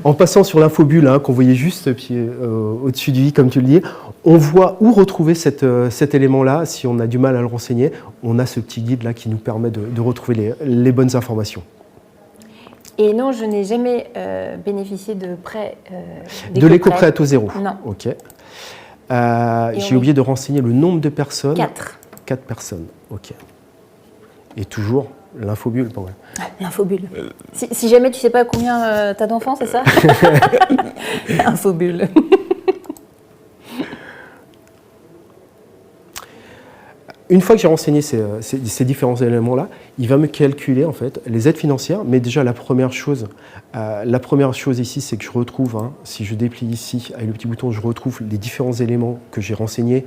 En passant sur l'infobulle qu'on voyait juste au-dessus du i, comme tu le dis, on voit où retrouver cet élément-là. Si on a du mal à le renseigner, on a ce petit guide-là qui nous permet de retrouver les bonnes informations. Et non, je n'ai jamais bénéficié de prêt. De l'éco-prêt à taux zéro. Non. OK. J'ai oublié de renseigner le nombre de personnes. 4. 4 personnes. OK. Et toujours l'infobulle. Bon, ouais. L'infobulle. Si jamais tu ne sais pas combien tu as d'enfants, c'est ça? Infobulle. Une fois que j'ai renseigné ces différents éléments-là, il va me calculer en fait les aides financières. Mais déjà, la première chose ici, c'est que je retrouve, si je déplie ici avec le petit bouton, je retrouve les différents éléments que j'ai renseignés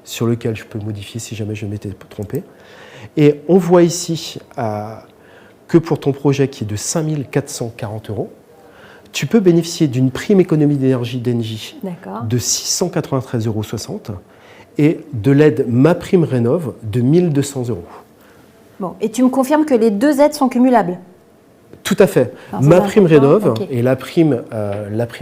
sur lesquels je peux modifier si jamais je m'étais trompé. Et on voit ici que pour ton projet qui est de 5 440 €, tu peux bénéficier d'une prime économie d'énergie d'Engie de 693,60 € et de l'aide MaPrimeRénov' de 1 200 €. Bon, et tu me confirmes que les deux aides sont cumulables? Tout à fait. MaPrimeRénov' et la prime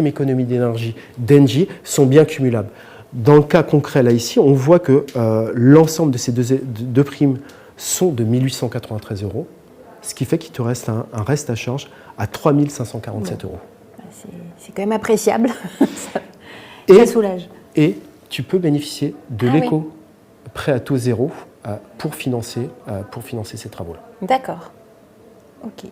économie d'énergie d'Engie sont bien cumulables. Dans le cas concret, là, ici, on voit que l'ensemble de ces deux primes sont de 1 893 €, ce qui fait qu'il te reste un reste à charge à 3 547 €. C'est quand même appréciable. Ça soulage. Et tu peux bénéficier de l'éco-prêt à taux zéro pour financer ces travaux-là. D'accord. OK.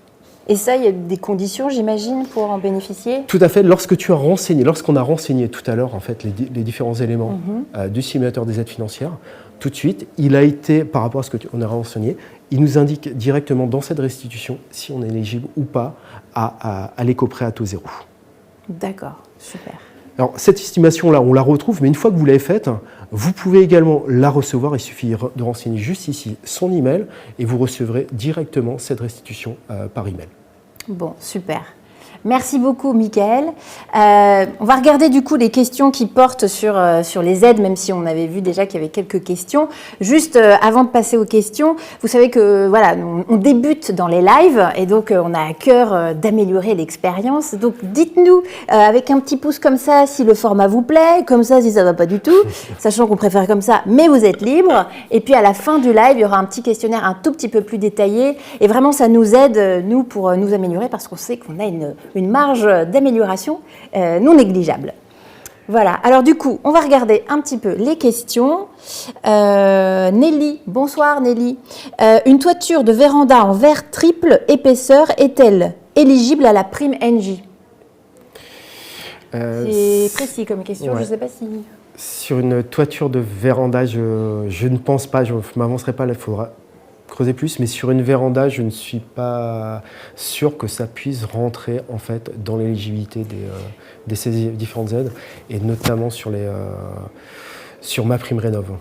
Et ça, il y a des conditions, j'imagine, pour en bénéficier? Tout à fait. Lorsqu'on a renseigné tout à l'heure en fait, les différents éléments du simulateur des aides financières, tout de suite, il a été, par rapport à ce qu'on a renseigné, il nous indique directement dans cette restitution si on est éligible ou pas à l'éco-prêt à taux zéro. D'accord, super. Alors, cette estimation-là, on la retrouve, mais une fois que vous l'avez faite, vous pouvez également la recevoir. Il suffit de renseigner juste ici son email et vous recevrez directement cette restitution par email. Bon, super. Merci beaucoup, Michael. On va regarder du coup les questions qui portent sur les aides, même si on avait vu déjà qu'il y avait quelques questions. Juste avant de passer aux questions, vous savez que voilà, on débute dans les lives et donc on a à cœur d'améliorer l'expérience. Donc dites-nous avec un petit pouce comme ça si le format vous plaît, comme ça si ça ne va pas du tout, sachant qu'on préfère comme ça, mais vous êtes libre. Et puis à la fin du live, il y aura un petit questionnaire un tout petit peu plus détaillé et vraiment ça nous aide, nous, pour nous améliorer parce qu'on sait qu'on a une marge d'amélioration non négligeable. Voilà, alors du coup, on va regarder un petit peu les questions. Nelly, bonsoir Nelly. Une toiture de véranda en verre triple épaisseur est-elle éligible à la prime Engie? C'est précis comme question, je ne sais pas si... Sur une toiture de véranda, je ne pense pas, je ne m'avancerai pas, là, il faudra creuser plus, mais sur une véranda, je ne suis pas sûr que ça puisse rentrer en fait dans l'éligibilité de ces différentes aides, et notamment sur MaPrimeRénov'.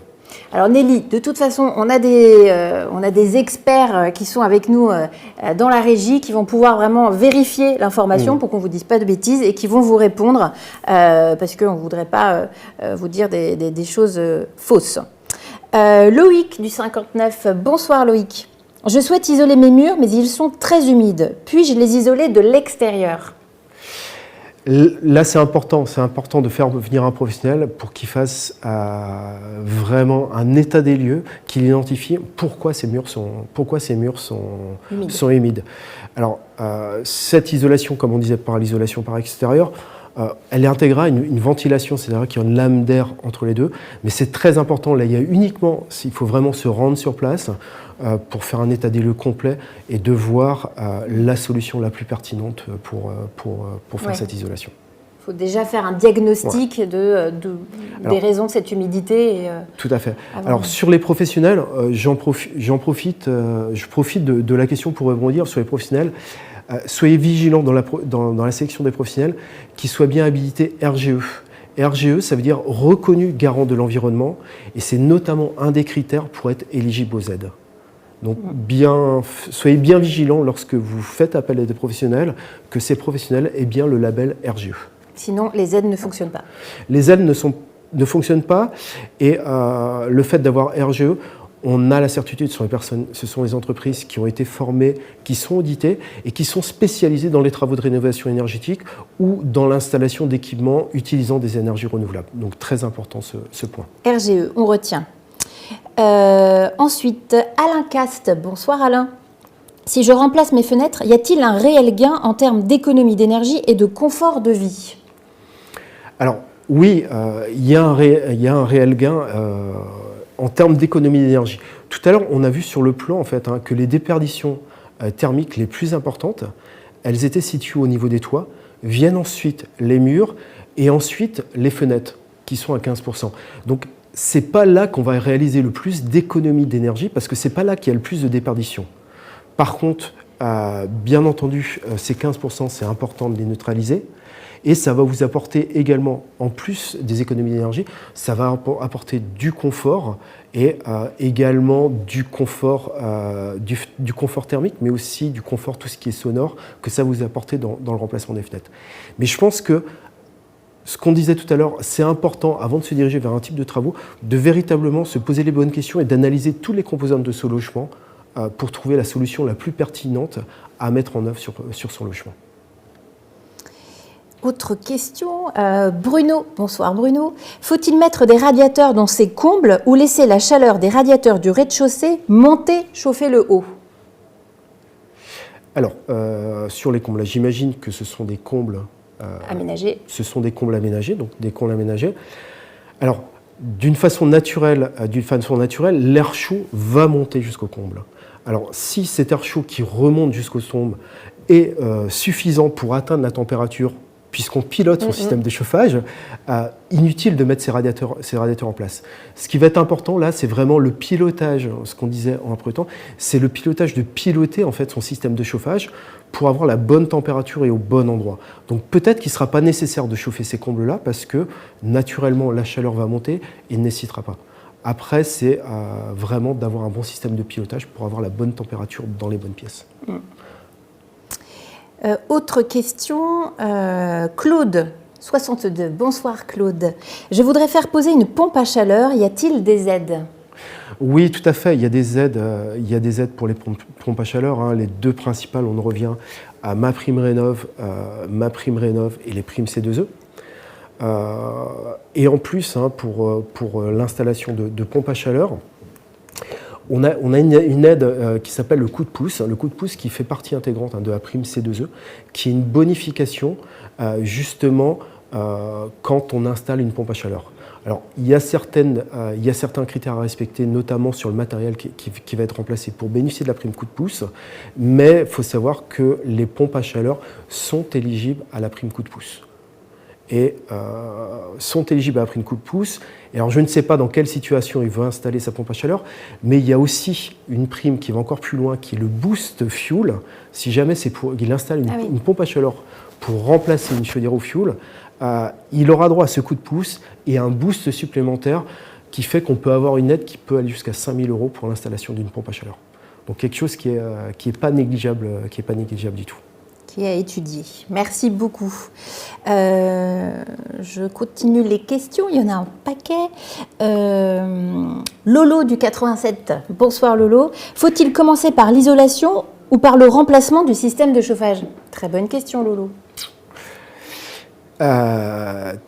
Alors Nelly, de toute façon, on a des experts qui sont avec nous dans la régie, qui vont pouvoir vraiment vérifier l'information pour qu'on ne vous dise pas de bêtises et qui vont vous répondre parce qu'on ne voudrait pas vous dire des choses fausses. Loïc du 59, bonsoir Loïc. Je souhaite isoler mes murs, mais ils sont très humides. Puis-je les isoler de l'extérieur? Là, c'est important de faire venir un professionnel pour qu'il fasse vraiment un état des lieux, qu'il identifie pourquoi ces murs sont humides. Alors, cette isolation, comme on disait par l'isolation par extérieur, elle intégrera une ventilation, c'est-à-dire qu'il y a une lame d'air entre les deux, mais c'est très important. Là, il faut vraiment se rendre sur place pour faire un état des lieux complet et de voir la solution la plus pertinente pour faire cette isolation. Il faut déjà faire un diagnostic des raisons de cette humidité. Tout à fait. Alors sur les professionnels, je profite de la question pour rebondir sur les professionnels. Soyez vigilants dans la sélection des professionnels qui soient bien habilités RGE. RGE, ça veut dire reconnu garant de l'environnement, et c'est notamment un des critères pour être éligible aux aides. Donc soyez bien vigilants lorsque vous faites appel à des professionnels, que ces professionnels aient bien le label RGE. Sinon, les aides ne fonctionnent pas. Les aides ne fonctionnent pas, et le fait d'avoir RGE, on a la certitude, ce sont les entreprises qui ont été formées, qui sont auditées et qui sont spécialisées dans les travaux de rénovation énergétique ou dans l'installation d'équipements utilisant des énergies renouvelables. Donc très important ce point. RGE, on retient. Ensuite, Alain Cast. Bonsoir Alain. Si je remplace mes fenêtres, y a-t-il un réel gain en termes d'économie d'énergie et de confort de vie ? Alors oui, il y a un réel gain en termes d'économie d'énergie. Tout à l'heure, on a vu sur le plan en fait, que les déperditions thermiques les plus importantes, elles étaient situées au niveau des toits, viennent ensuite les murs et ensuite les fenêtres qui sont à 15%. Donc c'est pas là qu'on va réaliser le plus d'économie d'énergie parce que c'est pas là qu'il y a le plus de déperditions. Par contre, bien entendu, ces 15%, c'est important de les neutraliser. Et ça va vous apporter également, en plus des économies d'énergie, ça va apporter du confort et également du confort thermique, mais aussi du confort, tout ce qui est sonore, que ça vous apporter dans le remplacement des fenêtres. Mais je pense que ce qu'on disait tout à l'heure, c'est important, avant de se diriger vers un type de travaux, de véritablement se poser les bonnes questions et d'analyser toutes les composantes de ce logement pour trouver la solution la plus pertinente à mettre en œuvre sur son logement. Autre question, Bruno. Bonsoir Bruno. Faut-il mettre des radiateurs dans ces combles ou laisser la chaleur des radiateurs du rez-de-chaussée monter, chauffer le haut ? Alors, sur les combles, j'imagine que ce sont des combles aménagés. Ce sont des combles aménagés, donc des combles aménagés. Alors, d'une façon naturelle, l'air chaud va monter jusqu'au comble. Alors, si cet air chaud qui remonte jusqu'au comble est suffisant pour atteindre la température, puisqu'on pilote son système de chauffage, inutile de mettre ces radiateurs en place. Ce qui va être important là, c'est vraiment le pilotage, ce qu'on disait en un premier temps, c'est le pilotage de piloter en fait son système de chauffage pour avoir la bonne température et au bon endroit. Donc peut-être qu'il ne sera pas nécessaire de chauffer ces combles-là parce que naturellement la chaleur va monter et ne nécessitera pas. Après, c'est vraiment d'avoir un bon système de pilotage pour avoir la bonne température dans les bonnes pièces. Autre question, Claude, 62. Bonsoir Claude. Je voudrais faire poser une pompe à chaleur. Y a-t-il des aides ? Oui, tout à fait. Il y a des aides pour les pompes à chaleur. Les deux principales, on revient à MaPrimeRénov' et les primes C2E. Et en plus, pour l'installation de pompes à chaleur, on a une aide qui s'appelle le coup de pouce qui fait partie intégrante de la prime C2E, qui est une bonification justement quand on installe une pompe à chaleur. Alors, il y a certains critères à respecter, notamment sur le matériel qui va être remplacé pour bénéficier de la prime coup de pouce, mais il faut savoir que les pompes à chaleur sont éligibles à la prime coup de pouce. Et sont éligibles à la prime coup de pouce. Et alors, je ne sais pas dans quelle situation il va installer sa pompe à chaleur, mais il y a aussi une prime qui va encore plus loin, qui est le boost fuel. Si jamais il installe une pompe à chaleur pour remplacer une chaudière au fuel, il aura droit à ce coup de pouce et un boost supplémentaire qui fait qu'on peut avoir une aide qui peut aller jusqu'à 5 000 € pour l'installation d'une pompe à chaleur. Donc quelque chose qui est pas négligeable du tout. Qui a étudié. Merci beaucoup. Je continue les questions, il y en a un paquet. Lolo du 87. Bonsoir Lolo. Faut-il commencer par l'isolation ou par le remplacement du système de chauffage ? Très bonne question Lolo.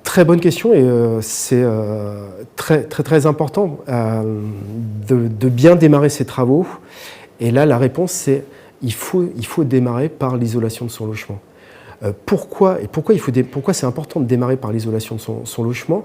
Très bonne question et c'est très important de bien démarrer ces travaux. Et là, la réponse, c'est il faut démarrer par l'isolation de son logement. Pourquoi c'est important de démarrer par l'isolation de son logement ?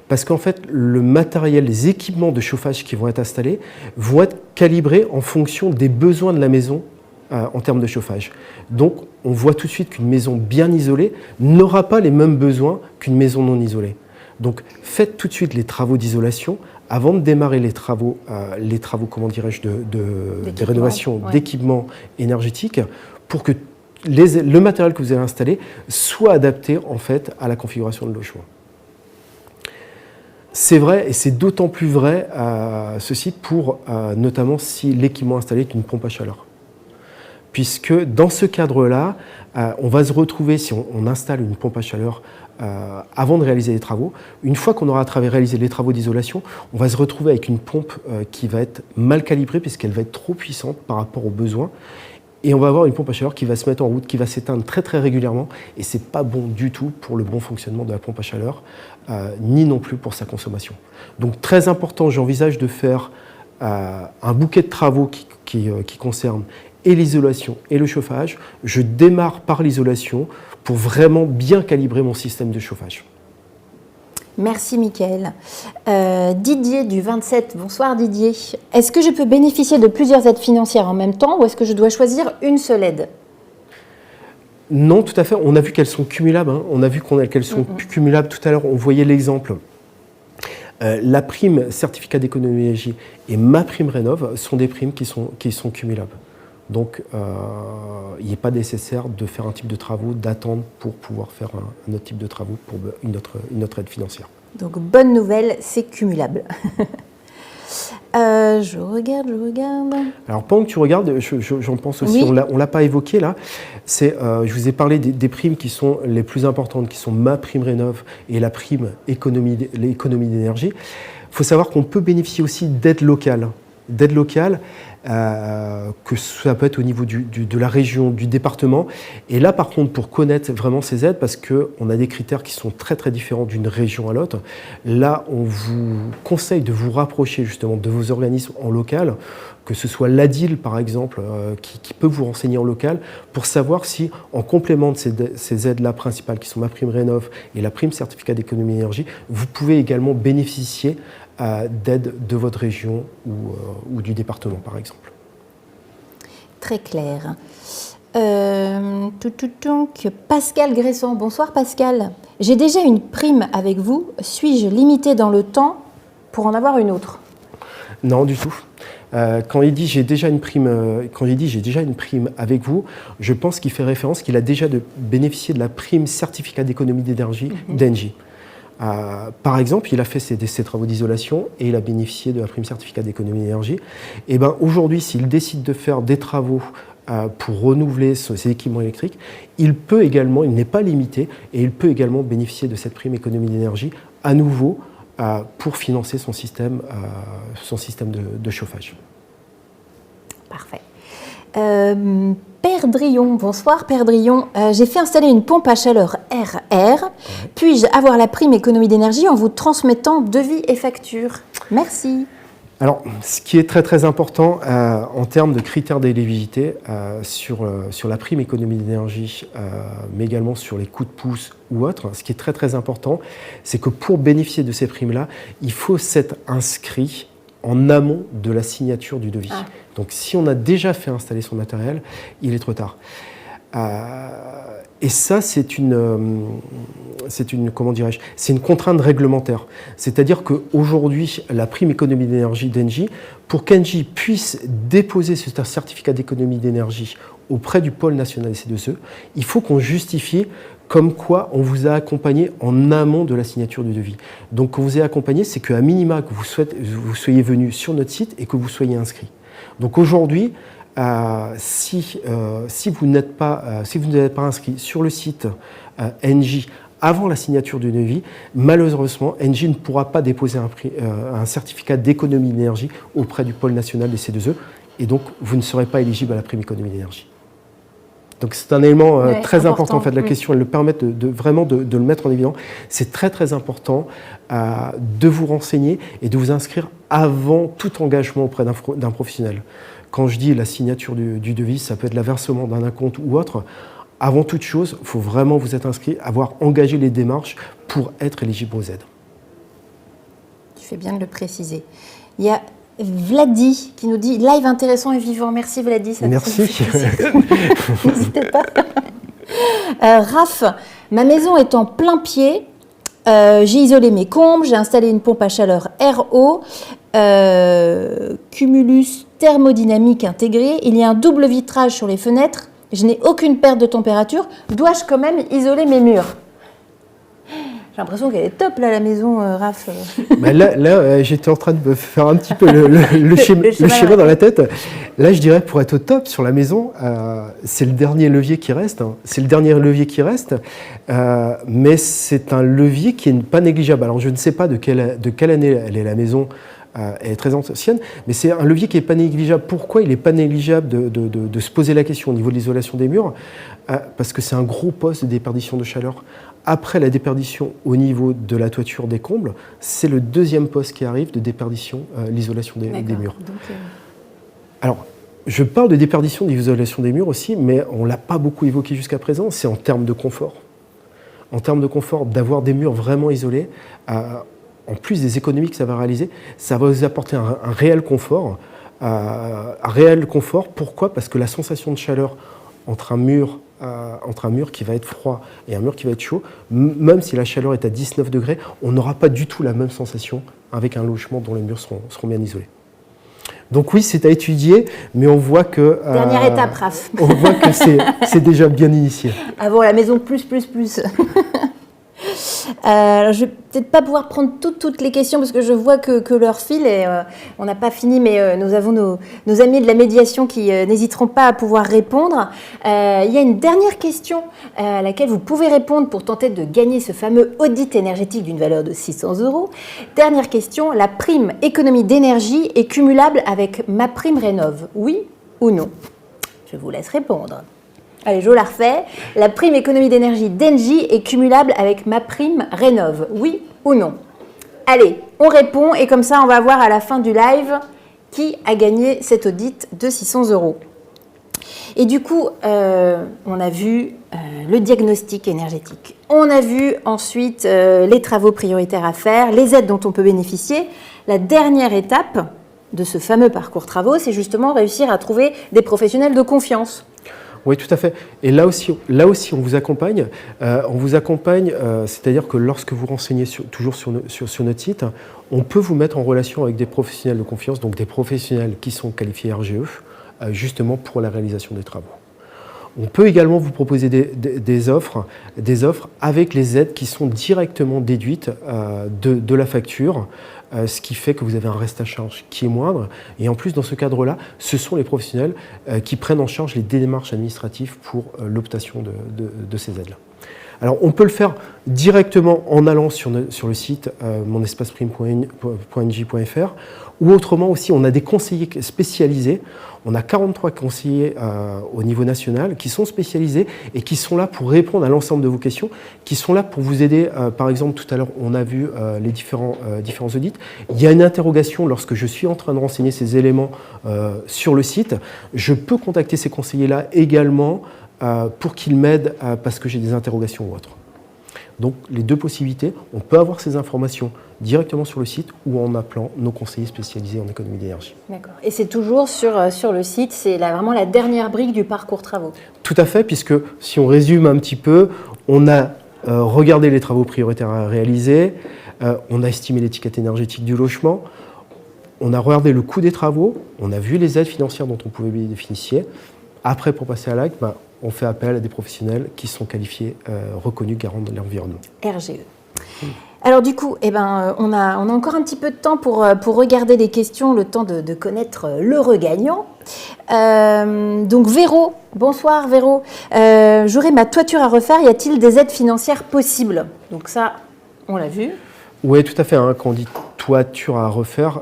Parce qu'en fait, le matériel, les équipements de chauffage qui vont être installés vont être calibrés en fonction des besoins de la maison en termes de chauffage. Donc, on voit tout de suite qu'une maison bien isolée n'aura pas les mêmes besoins qu'une maison non isolée. Donc, faites tout de suite les travaux d'isolation avant de démarrer les travaux comment dirais-je, de rénovation, d'équipement énergétique, pour que le matériel que vous allez installer soit adapté en fait à la configuration de logement. C'est vrai, et c'est d'autant plus vrai ceci pour notamment si l'équipement installé est une pompe à chaleur. Puisque dans ce cadre-là, on va se retrouver, si on installe une pompe à chaleur avant de réaliser les travaux, une fois qu'on aura réalisé les travaux d'isolation, on va se retrouver avec une pompe qui va être mal calibrée puisqu'elle va être trop puissante par rapport aux besoins. Et on va avoir une pompe à chaleur qui va se mettre en route, qui va s'éteindre très très régulièrement. Et ce n'est pas bon du tout pour le bon fonctionnement de la pompe à chaleur, ni non plus pour sa consommation. Donc très important, j'envisage de faire un bouquet de travaux qui concerne et l'isolation et le chauffage. Je démarre par l'isolation pour vraiment bien calibrer mon système de chauffage. Merci Mickaël. Didier du 27, bonsoir Didier. Est-ce que je peux bénéficier de plusieurs aides financières en même temps ou est-ce que je dois choisir une seule aide? Non, tout à fait. On a vu qu'elles sont cumulables. Hein. On a vu qu'elles sont cumulables. Tout à l'heure, on voyait l'exemple. La prime certificat d'économie d'énergie et ma prime rénov sont des primes qui sont cumulables. Donc, il n'est pas nécessaire de faire un type de travaux, d'attendre pour pouvoir faire un autre type de travaux pour une autre aide financière. Donc, bonne nouvelle, c'est cumulable. Je regarde. Alors, pendant que tu regardes, j'en pense aussi, oui. On ne l'a pas évoqué là, je vous ai parlé des primes qui sont les plus importantes, qui sont ma prime rénov et la prime économie d'énergie. Il faut savoir qu'on peut bénéficier aussi d'aides locales. D'aide locale, que ça peut être au niveau de la région, du département. Et là, par contre, pour connaître vraiment ces aides, parce qu'on a des critères qui sont très très différents d'une région à l'autre, là, on vous conseille de vous rapprocher justement de vos organismes en local, que ce soit l'ADIL par exemple, qui peut vous renseigner en local, pour savoir si, en complément de ces aides-là principales, qui sont ma prime rénov et la prime certificat d'économie d'énergie, vous pouvez également bénéficier d'aide de votre région ou du département, par exemple. Très clair. Pascal Gresson, bonsoir Pascal. J'ai déjà une prime avec vous. Suis-je limité dans le temps pour en avoir une autre? Non, du tout. Quand il dit j'ai déjà une prime, avec vous, je pense qu'il fait référence qu'il a déjà bénéficié de la prime certificat d'économie d'énergie d'Engie. Par exemple, il a fait ses travaux d'isolation et il a bénéficié de la prime certificat d'économie d'énergie. Et ben aujourd'hui, s'il décide de faire des travaux pour renouveler ses équipements électriques, il n'est pas limité et il peut également bénéficier de cette prime économie d'énergie à nouveau pour financer son système de chauffage. Parfait. Père Drillon, bonsoir Père Drillon. J'ai fait installer une pompe à chaleur RR. Puis-je avoir la prime économie d'énergie en vous transmettant devis et factures? Merci. Alors, ce qui est très très important en termes de critères d'éligibilité sur la prime économie d'énergie, mais également sur les coups de pouce ou autres, ce qui est très très important, c'est que pour bénéficier de ces primes-là, il faut s'être inscrit en amont de la signature du devis. Donc si on a déjà fait installer son matériel, il est trop tard. Et ça, c'est une contrainte réglementaire. C'est-à-dire qu'aujourd'hui, la prime économie d'énergie d'Engie, pour qu'Engie puisse déposer ce certificat d'économie d'énergie auprès du pôle national des C2E, il faut qu'on justifie comme quoi on vous a accompagné en amont de la signature du devis. Donc, quand vous êtes accompagné, c'est qu'à minima, que vous soyez venu sur notre site et que vous soyez inscrit. Donc aujourd'hui, si vous n'êtes pas inscrit sur le site Engie avant la signature du devis, malheureusement, Engie ne pourra pas déposer un certificat d'économie d'énergie auprès du pôle national des C2E et donc vous ne serez pas éligible à la prime économie d'énergie. Donc c'est un élément très important. En fait, la question, elle le permet vraiment de le mettre en évidence. C'est très très important de vous renseigner et de vous inscrire avant tout engagement auprès d'un professionnel. Quand je dis la signature du devis, ça peut être le versement d'un acompte ou autre. Avant toute chose, il faut vraiment vous être inscrit, avoir engagé les démarches pour être éligible aux aides. Tu fais bien de le préciser. Il y a Vladi qui nous dit live intéressant et vivant. Merci Vladi. Merci. N'hésitez pas. Raph, ma maison est en plein pied. J'ai isolé mes combles, j'ai installé une pompe à chaleur RO, cumulus thermodynamique intégré. Il y a un double vitrage sur les fenêtres. Je n'ai aucune perte de température. Dois-je quand même isoler mes murs ? J'ai l'impression qu'elle est top, là, la maison, Raph. Bah là j'étais en train de me faire un petit peu le schéma dans la tête. Là, je dirais, pour être au top sur la maison, c'est le dernier levier qui reste. Hein. C'est le dernier levier qui reste, mais c'est un levier qui n'est pas négligeable. Alors, je ne sais pas de quelle année elle est la maison. Elle est très ancienne, mais c'est un levier qui n'est pas négligeable. Pourquoi il n'est pas négligeable de se poser la question au niveau de l'isolation des murs ? Parce que c'est un gros poste de déperdition de chaleur. Après la déperdition au niveau de la toiture des combles, c'est le deuxième poste qui arrive de déperdition, l'isolation des murs. Donc, Alors, je parle de déperdition, d'isolation des murs aussi, mais on ne l'a pas beaucoup évoqué jusqu'à présent, c'est en termes de confort. En termes de confort, d'avoir des murs vraiment isolés, en plus des économies que ça va réaliser, ça va vous apporter un réel confort. Pourquoi ? Parce que la sensation de chaleur entre un mur qui va être froid et un mur qui va être chaud, même si la chaleur est à 19 degrés, on n'aura pas du tout la même sensation avec un logement dont les murs seront bien isolés. Donc oui, c'est à étudier, mais on voit que... Dernière étape, Raph. On voit que c'est déjà bien initié. Avant la maison plus. Alors, je ne vais peut-être pas pouvoir prendre toutes les questions parce que je vois que l'heure file et on n'a pas fini, mais nous avons nos amis de la médiation qui n'hésiteront pas à pouvoir répondre. Il y a une dernière question à laquelle vous pouvez répondre pour tenter de gagner ce fameux audit énergétique d'une valeur de 600 €. Dernière question, la prime économie d'énergie est cumulable avec ma prime rénov', oui ou non ? Je vous laisse répondre. Allez, je la refais. La prime économie d'énergie d'Engie est cumulable avec ma prime rénov', oui ou non ? Allez, on répond et comme ça, on va voir à la fin du live qui a gagné cet audit de 600 €. Et du coup, on a vu le diagnostic énergétique. On a vu ensuite les travaux prioritaires à faire, les aides dont on peut bénéficier. La dernière étape de ce fameux parcours travaux, c'est justement réussir à trouver des professionnels de confiance. Oui, tout à fait. Et là aussi on vous accompagne. C'est-à-dire que lorsque vous renseignez toujours sur notre site, on peut vous mettre en relation avec des professionnels de confiance, donc des professionnels qui sont qualifiés RGE, justement pour la réalisation des travaux. On peut également vous proposer des offres avec les aides qui sont directement déduites de la facture, ce qui fait que vous avez un reste à charge qui est moindre. Et en plus, dans ce cadre-là, ce sont les professionnels qui prennent en charge les démarches administratives pour l'obtention de ces aides-là. Alors, on peut le faire directement en allant sur le site monespaceprime.nj.fr ou autrement aussi, on a des conseillers spécialisés. On a 43 conseillers au niveau national qui sont spécialisés et qui sont là pour répondre à l'ensemble de vos questions, qui sont là pour vous aider. Par exemple, tout à l'heure, on a vu les différents audits. Il y a une interrogation lorsque je suis en train de renseigner ces éléments sur le site. Je peux contacter ces conseillers-là également pour qu'ils m'aident parce que j'ai des interrogations ou autres. Donc, les deux possibilités, on peut avoir ces informations directement sur le site ou en appelant nos conseillers spécialisés en économie d'énergie. D'accord. Et c'est toujours sur le site, c'est vraiment la dernière brique du parcours travaux. Tout à fait, puisque si on résume un petit peu, on a regardé les travaux prioritaires à réaliser, on a estimé l'étiquette énergétique du logement, on a regardé le coût des travaux, on a vu les aides financières dont on pouvait bénéficier. Après, pour passer à l'acte, on fait appel à des professionnels qui sont qualifiés, reconnus garants de l'environnement. RGE. Alors du coup, on a encore un petit peu de temps pour regarder les questions, le temps de connaître l'heureux gagnant. Donc Véro, bonsoir Véro. J'aurais ma toiture à refaire, y a-t-il des aides financières possibles ? Donc ça, on l'a vu. Oui, tout à fait. Quand on dit toiture à refaire,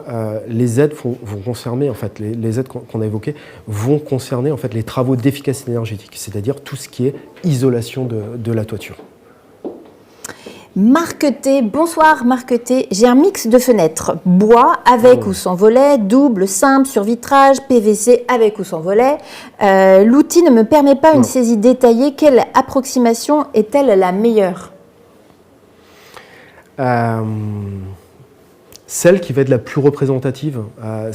les aides vont concerner, en fait, les aides qu'on a évoquées vont concerner en fait, les travaux d'efficacité énergétique, c'est-à-dire tout ce qui est isolation de la toiture. Marqueté, bonsoir Marqueté. J'ai un mix de fenêtres, bois avec ou sans volet, double, simple, sur vitrage, PVC avec ou sans volet. L'outil ne me permet pas une saisie détaillée. Quelle approximation est-elle la meilleure ? celle qui va être la plus représentative, en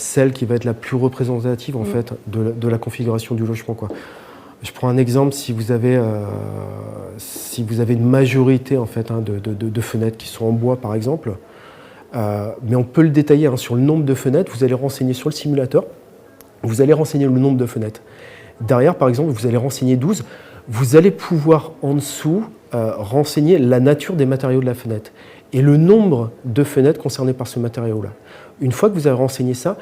fait de la configuration du logement, quoi. Je prends un exemple, si vous avez une majorité en fait, de fenêtres qui sont en bois par exemple, mais on peut le détailler sur le nombre de fenêtres, vous allez renseigner sur le simulateur, vous allez renseigner le nombre de fenêtres. Derrière par exemple, vous allez renseigner 12, vous allez pouvoir en dessous renseigner la nature des matériaux de la fenêtre et le nombre de fenêtres concernées par ce matériau-là. Une fois que vous avez renseigné ça,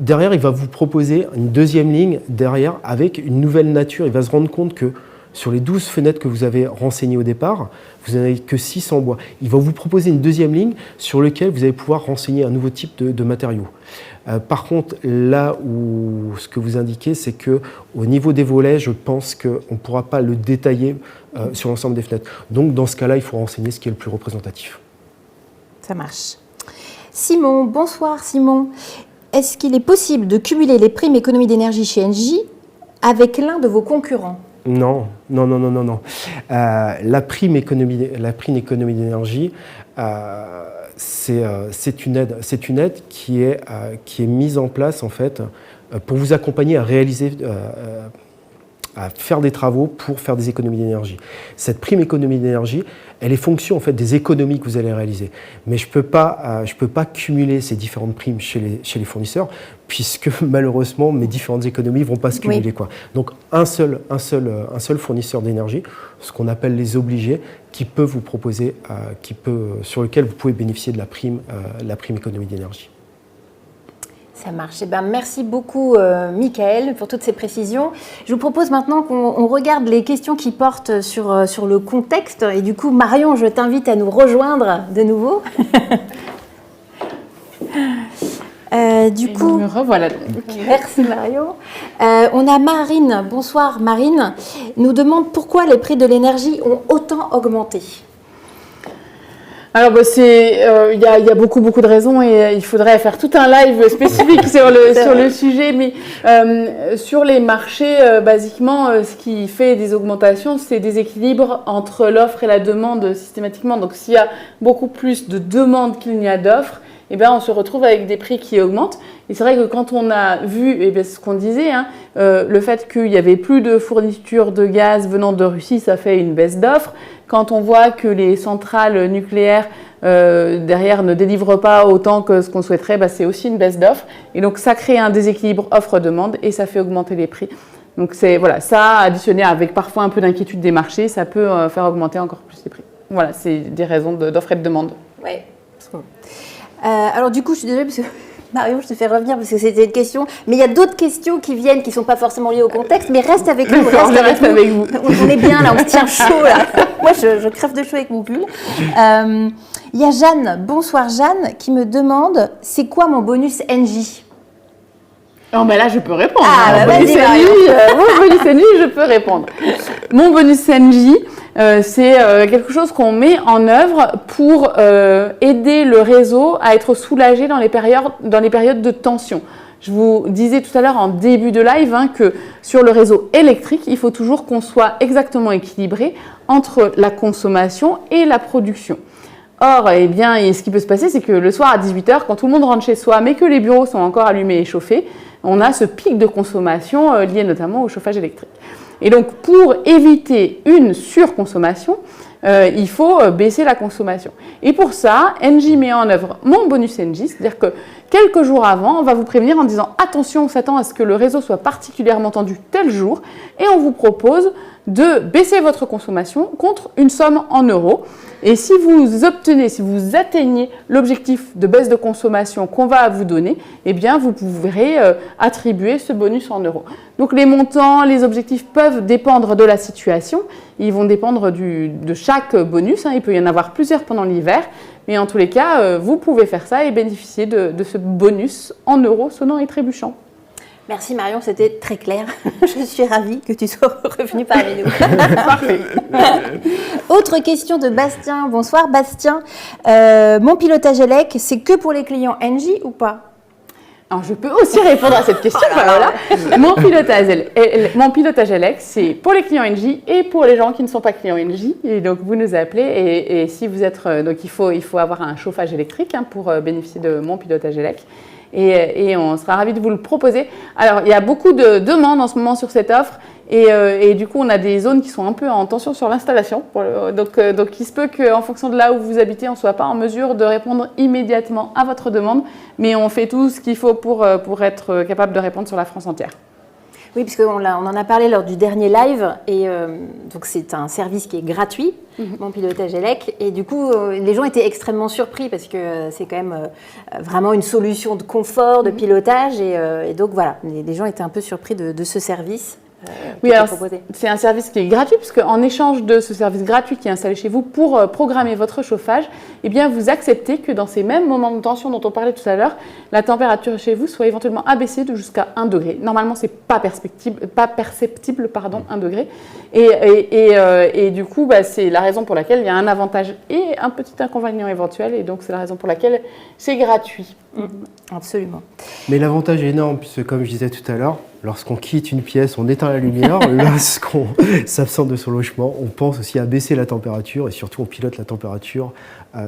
derrière, il va vous proposer une deuxième ligne derrière avec une nouvelle nature. Il va se rendre compte que sur les 12 fenêtres que vous avez renseignées au départ, vous n'en avez que 6 en bois. Il va vous proposer une deuxième ligne sur laquelle vous allez pouvoir renseigner un nouveau type de matériaux. Par contre, là où ce que vous indiquez, c'est qu'au niveau des volets, je pense qu'on ne pourra pas le détailler sur l'ensemble des fenêtres. Donc, dans ce cas-là, il faut renseigner ce qui est le plus représentatif. Ça marche. Simon, bonsoir Simon. Est-ce qu'il est possible de cumuler les primes économie d'énergie chez Engie avec l'un de vos concurrents ? Non. La prime économie d'énergie, c'est une aide qui est mise en place en fait pour vous accompagner à réaliser, à faire des travaux pour faire des économies d'énergie. Cette prime économie d'énergie, elle est fonction en fait des économies que vous allez réaliser. Mais je peux pas cumuler ces différentes primes chez les fournisseurs puisque malheureusement mes différentes économies vont pas se cumuler, oui. Quoi. Donc un seul fournisseur d'énergie, ce qu'on appelle les obligés, qui peut vous proposer, sur lequel vous pouvez bénéficier de la prime économie d'énergie. Ça marche. Eh bien, merci beaucoup, Michael, pour toutes ces précisions. Je vous propose maintenant qu'on regarde les questions qui portent sur le contexte. Et du coup, Marion, je t'invite à nous rejoindre de nouveau. Me revoilà. Okay. Merci, Marion. On a Marine. Bonsoir, Marine. Nous demande pourquoi les prix de l'énergie ont autant augmenté. Alors, il y a beaucoup de raisons et il faudrait faire tout un live spécifique sur le sujet. Mais sur les marchés, basiquement, ce qui fait des augmentations, c'est des équilibres entre l'offre et la demande systématiquement. Donc, s'il y a beaucoup plus de demandes qu'il n'y a d'offres, eh bien, on se retrouve avec des prix qui augmentent. Et c'est vrai que quand on a vu, ce qu'on disait, le fait qu'il n'y avait plus de fourniture de gaz venant de Russie, ça fait une baisse d'offres. Quand on voit que les centrales nucléaires derrière ne délivrent pas autant que ce qu'on souhaiterait, c'est aussi une baisse d'offres. Et donc, ça crée un déséquilibre offre-demande et ça fait augmenter les prix. Donc, ça additionné avec parfois un peu d'inquiétude des marchés, ça peut faire augmenter encore plus les prix. Voilà, c'est des raisons d'offre et de demande. Oui. Alors du coup, je suis désolée parce que Marion, je te fais revenir parce que c'était une question. Mais il y a d'autres questions qui viennent qui ne sont pas forcément liées au contexte. Mais reste avec nous. Reste avec vous. On est bien là, on se tient chaud là. Moi, je crève de chaud avec mon pull. Il y a Jeanne, bonsoir Jeanne, qui me demande c'est quoi mon bonus Engie ? Oh, ben là, je peux répondre. Ah, mon bonus Engie, je peux répondre. Mon bonus Engie, c'est quelque chose qu'on met en œuvre pour aider le réseau à être soulagé dans les périodes de tension. Je vous disais tout à l'heure en début de live que sur le réseau électrique, il faut toujours qu'on soit exactement équilibré entre la consommation et la production. Or, ce qui peut se passer, c'est que le soir à 18h, quand tout le monde rentre chez soi, mais que les bureaux sont encore allumés et chauffés, on a ce pic de consommation lié notamment au chauffage électrique. Et donc, pour éviter une surconsommation, il faut baisser la consommation. Et pour ça, Engie met en œuvre mon bonus Engie, c'est-à-dire que quelques jours avant, on va vous prévenir en disant « Attention, on s'attend à ce que le réseau soit particulièrement tendu tel jour » et on vous propose de baisser votre consommation contre une somme en euros. Et si vous atteignez l'objectif de baisse de consommation qu'on va vous donner, vous pourrez attribuer ce bonus en euros. Donc les montants, les objectifs peuvent dépendre de la situation. Ils vont dépendre de chaque bonus. Il peut y en avoir plusieurs pendant l'hiver. Mais en tous les cas, vous pouvez faire ça et bénéficier de ce bonus en euros sonnant et trébuchant. Merci Marion, c'était très clair. Je suis ravie que tu sois revenue parmi nous. Parfait. Autre question de Bastien. Bonsoir Bastien. Mon pilotage élec, c'est que pour les clients Engie ou pas ? Alors, je peux aussi répondre à cette question. Mon pilotage ELEC, c'est pour les clients Engie et pour les gens qui ne sont pas clients Engie. Et donc, vous nous appelez. Et si vous êtes... donc, il faut avoir un chauffage électrique pour bénéficier de mon pilotage ELEC. Et on sera ravis de vous le proposer. Alors, il y a beaucoup de demandes en ce moment sur cette offre. Et du coup, on a des zones qui sont un peu en tension sur l'installation. Donc, il se peut qu'en fonction de là où vous habitez, on ne soit pas en mesure de répondre immédiatement à votre demande. Mais on fait tout ce qu'il faut pour être capable de répondre sur la France entière. Oui, puisqu'on en a parlé lors du dernier live. Et donc, c'est un service qui est gratuit, mon pilotage ELEC. Et du coup, les gens étaient extrêmement surpris parce que c'est quand même vraiment une solution de confort, de pilotage. Et donc, voilà, les gens étaient un peu surpris de ce service. Oui, alors c'est un service qui est gratuit parce qu'en échange de ce service gratuit qui est installé chez vous pour programmer votre chauffage, eh bien vous acceptez que dans ces mêmes moments de tension dont on parlait tout à l'heure, la température chez vous soit éventuellement abaissée de jusqu'à 1 degré. Normalement, c'est pas perceptible, 1 degré. Et du coup, c'est la raison pour laquelle il y a un avantage et un petit inconvénient éventuel. Et donc, c'est la raison pour laquelle c'est gratuit. Absolument. Mais l'avantage est énorme puisque, comme je disais tout à l'heure, lorsqu'on quitte une pièce, on éteint la lumière. Lorsqu'on s'absente de son logement, on pense aussi à baisser la température et surtout on pilote la température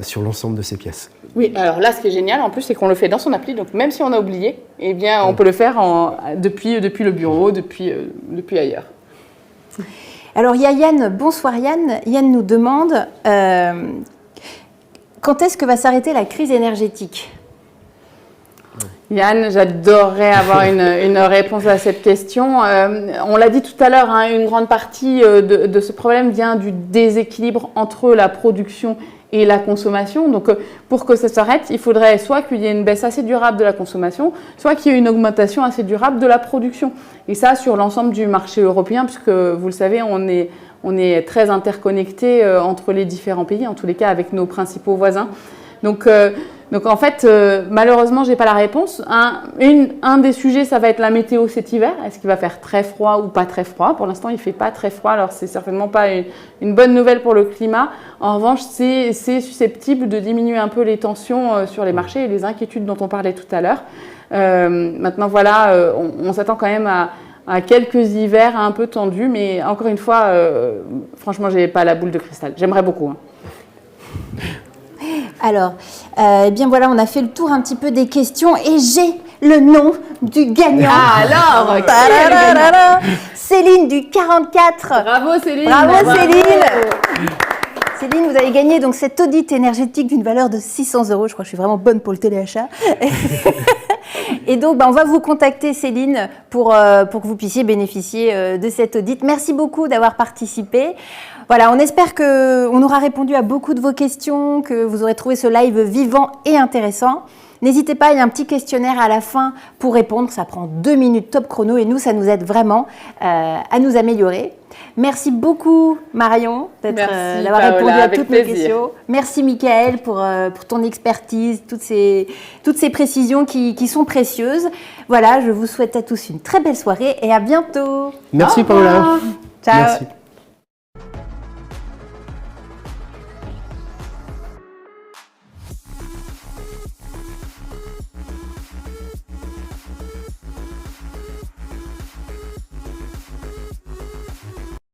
sur l'ensemble de ces pièces. Oui, alors là, ce qui est génial en plus, c'est qu'on le fait dans son appli. Donc même si on a oublié, eh bien, on peut le faire depuis le bureau, depuis ailleurs. Alors il y a Yann. Bonsoir Yann. Yann nous demande quand est-ce que va s'arrêter la crise énergétique ? Yann, j'adorerais avoir une réponse à cette question. On l'a dit tout à l'heure, une grande partie de ce problème vient du déséquilibre entre la production et la consommation. Donc, pour que ça s'arrête, il faudrait soit qu'il y ait une baisse assez durable de la consommation, soit qu'il y ait une augmentation assez durable de la production. Et ça, sur l'ensemble du marché européen, puisque vous le savez, on est très interconnectés entre les différents pays, en tous les cas avec nos principaux voisins. Donc en fait, malheureusement, je n'ai pas la réponse. Un des sujets, ça va être la météo cet hiver. Est-ce qu'il va faire très froid ou pas très froid ? Pour l'instant, il ne fait pas très froid, alors c'est certainement pas une bonne nouvelle pour le climat. En revanche, c'est susceptible de diminuer un peu les tensions sur les marchés et les inquiétudes dont on parlait tout à l'heure. Maintenant, voilà, on s'attend quand même à quelques hivers un peu tendus, mais encore une fois, franchement, je n'ai pas la boule de cristal. J'aimerais beaucoup. Alors, eh bien voilà, on a fait le tour un petit peu des questions et j'ai le nom du gagnant. Ah alors, Céline du 44. Bravo Céline. Bravo Céline. Céline, vous avez gagné donc cet audit énergétique d'une valeur de 600 €. Je crois que je suis vraiment bonne pour le téléachat. Et donc, on va vous contacter, Céline, pour que vous puissiez bénéficier de cet audit. Merci beaucoup d'avoir participé. Voilà, on espère qu'on aura répondu à beaucoup de vos questions, que vous aurez trouvé ce live vivant et intéressant. N'hésitez pas, il y a un petit questionnaire à la fin pour répondre. Ça prend 2 minutes top chrono et nous, ça nous aide vraiment à nous améliorer. Merci beaucoup, Marion, d'avoir répondu à toutes nos questions. Merci, Michael, pour ton expertise, toutes ces précisions qui sont précieuses. Voilà, je vous souhaite à tous une très belle soirée et à bientôt. Merci, Paola. Ciao. Merci.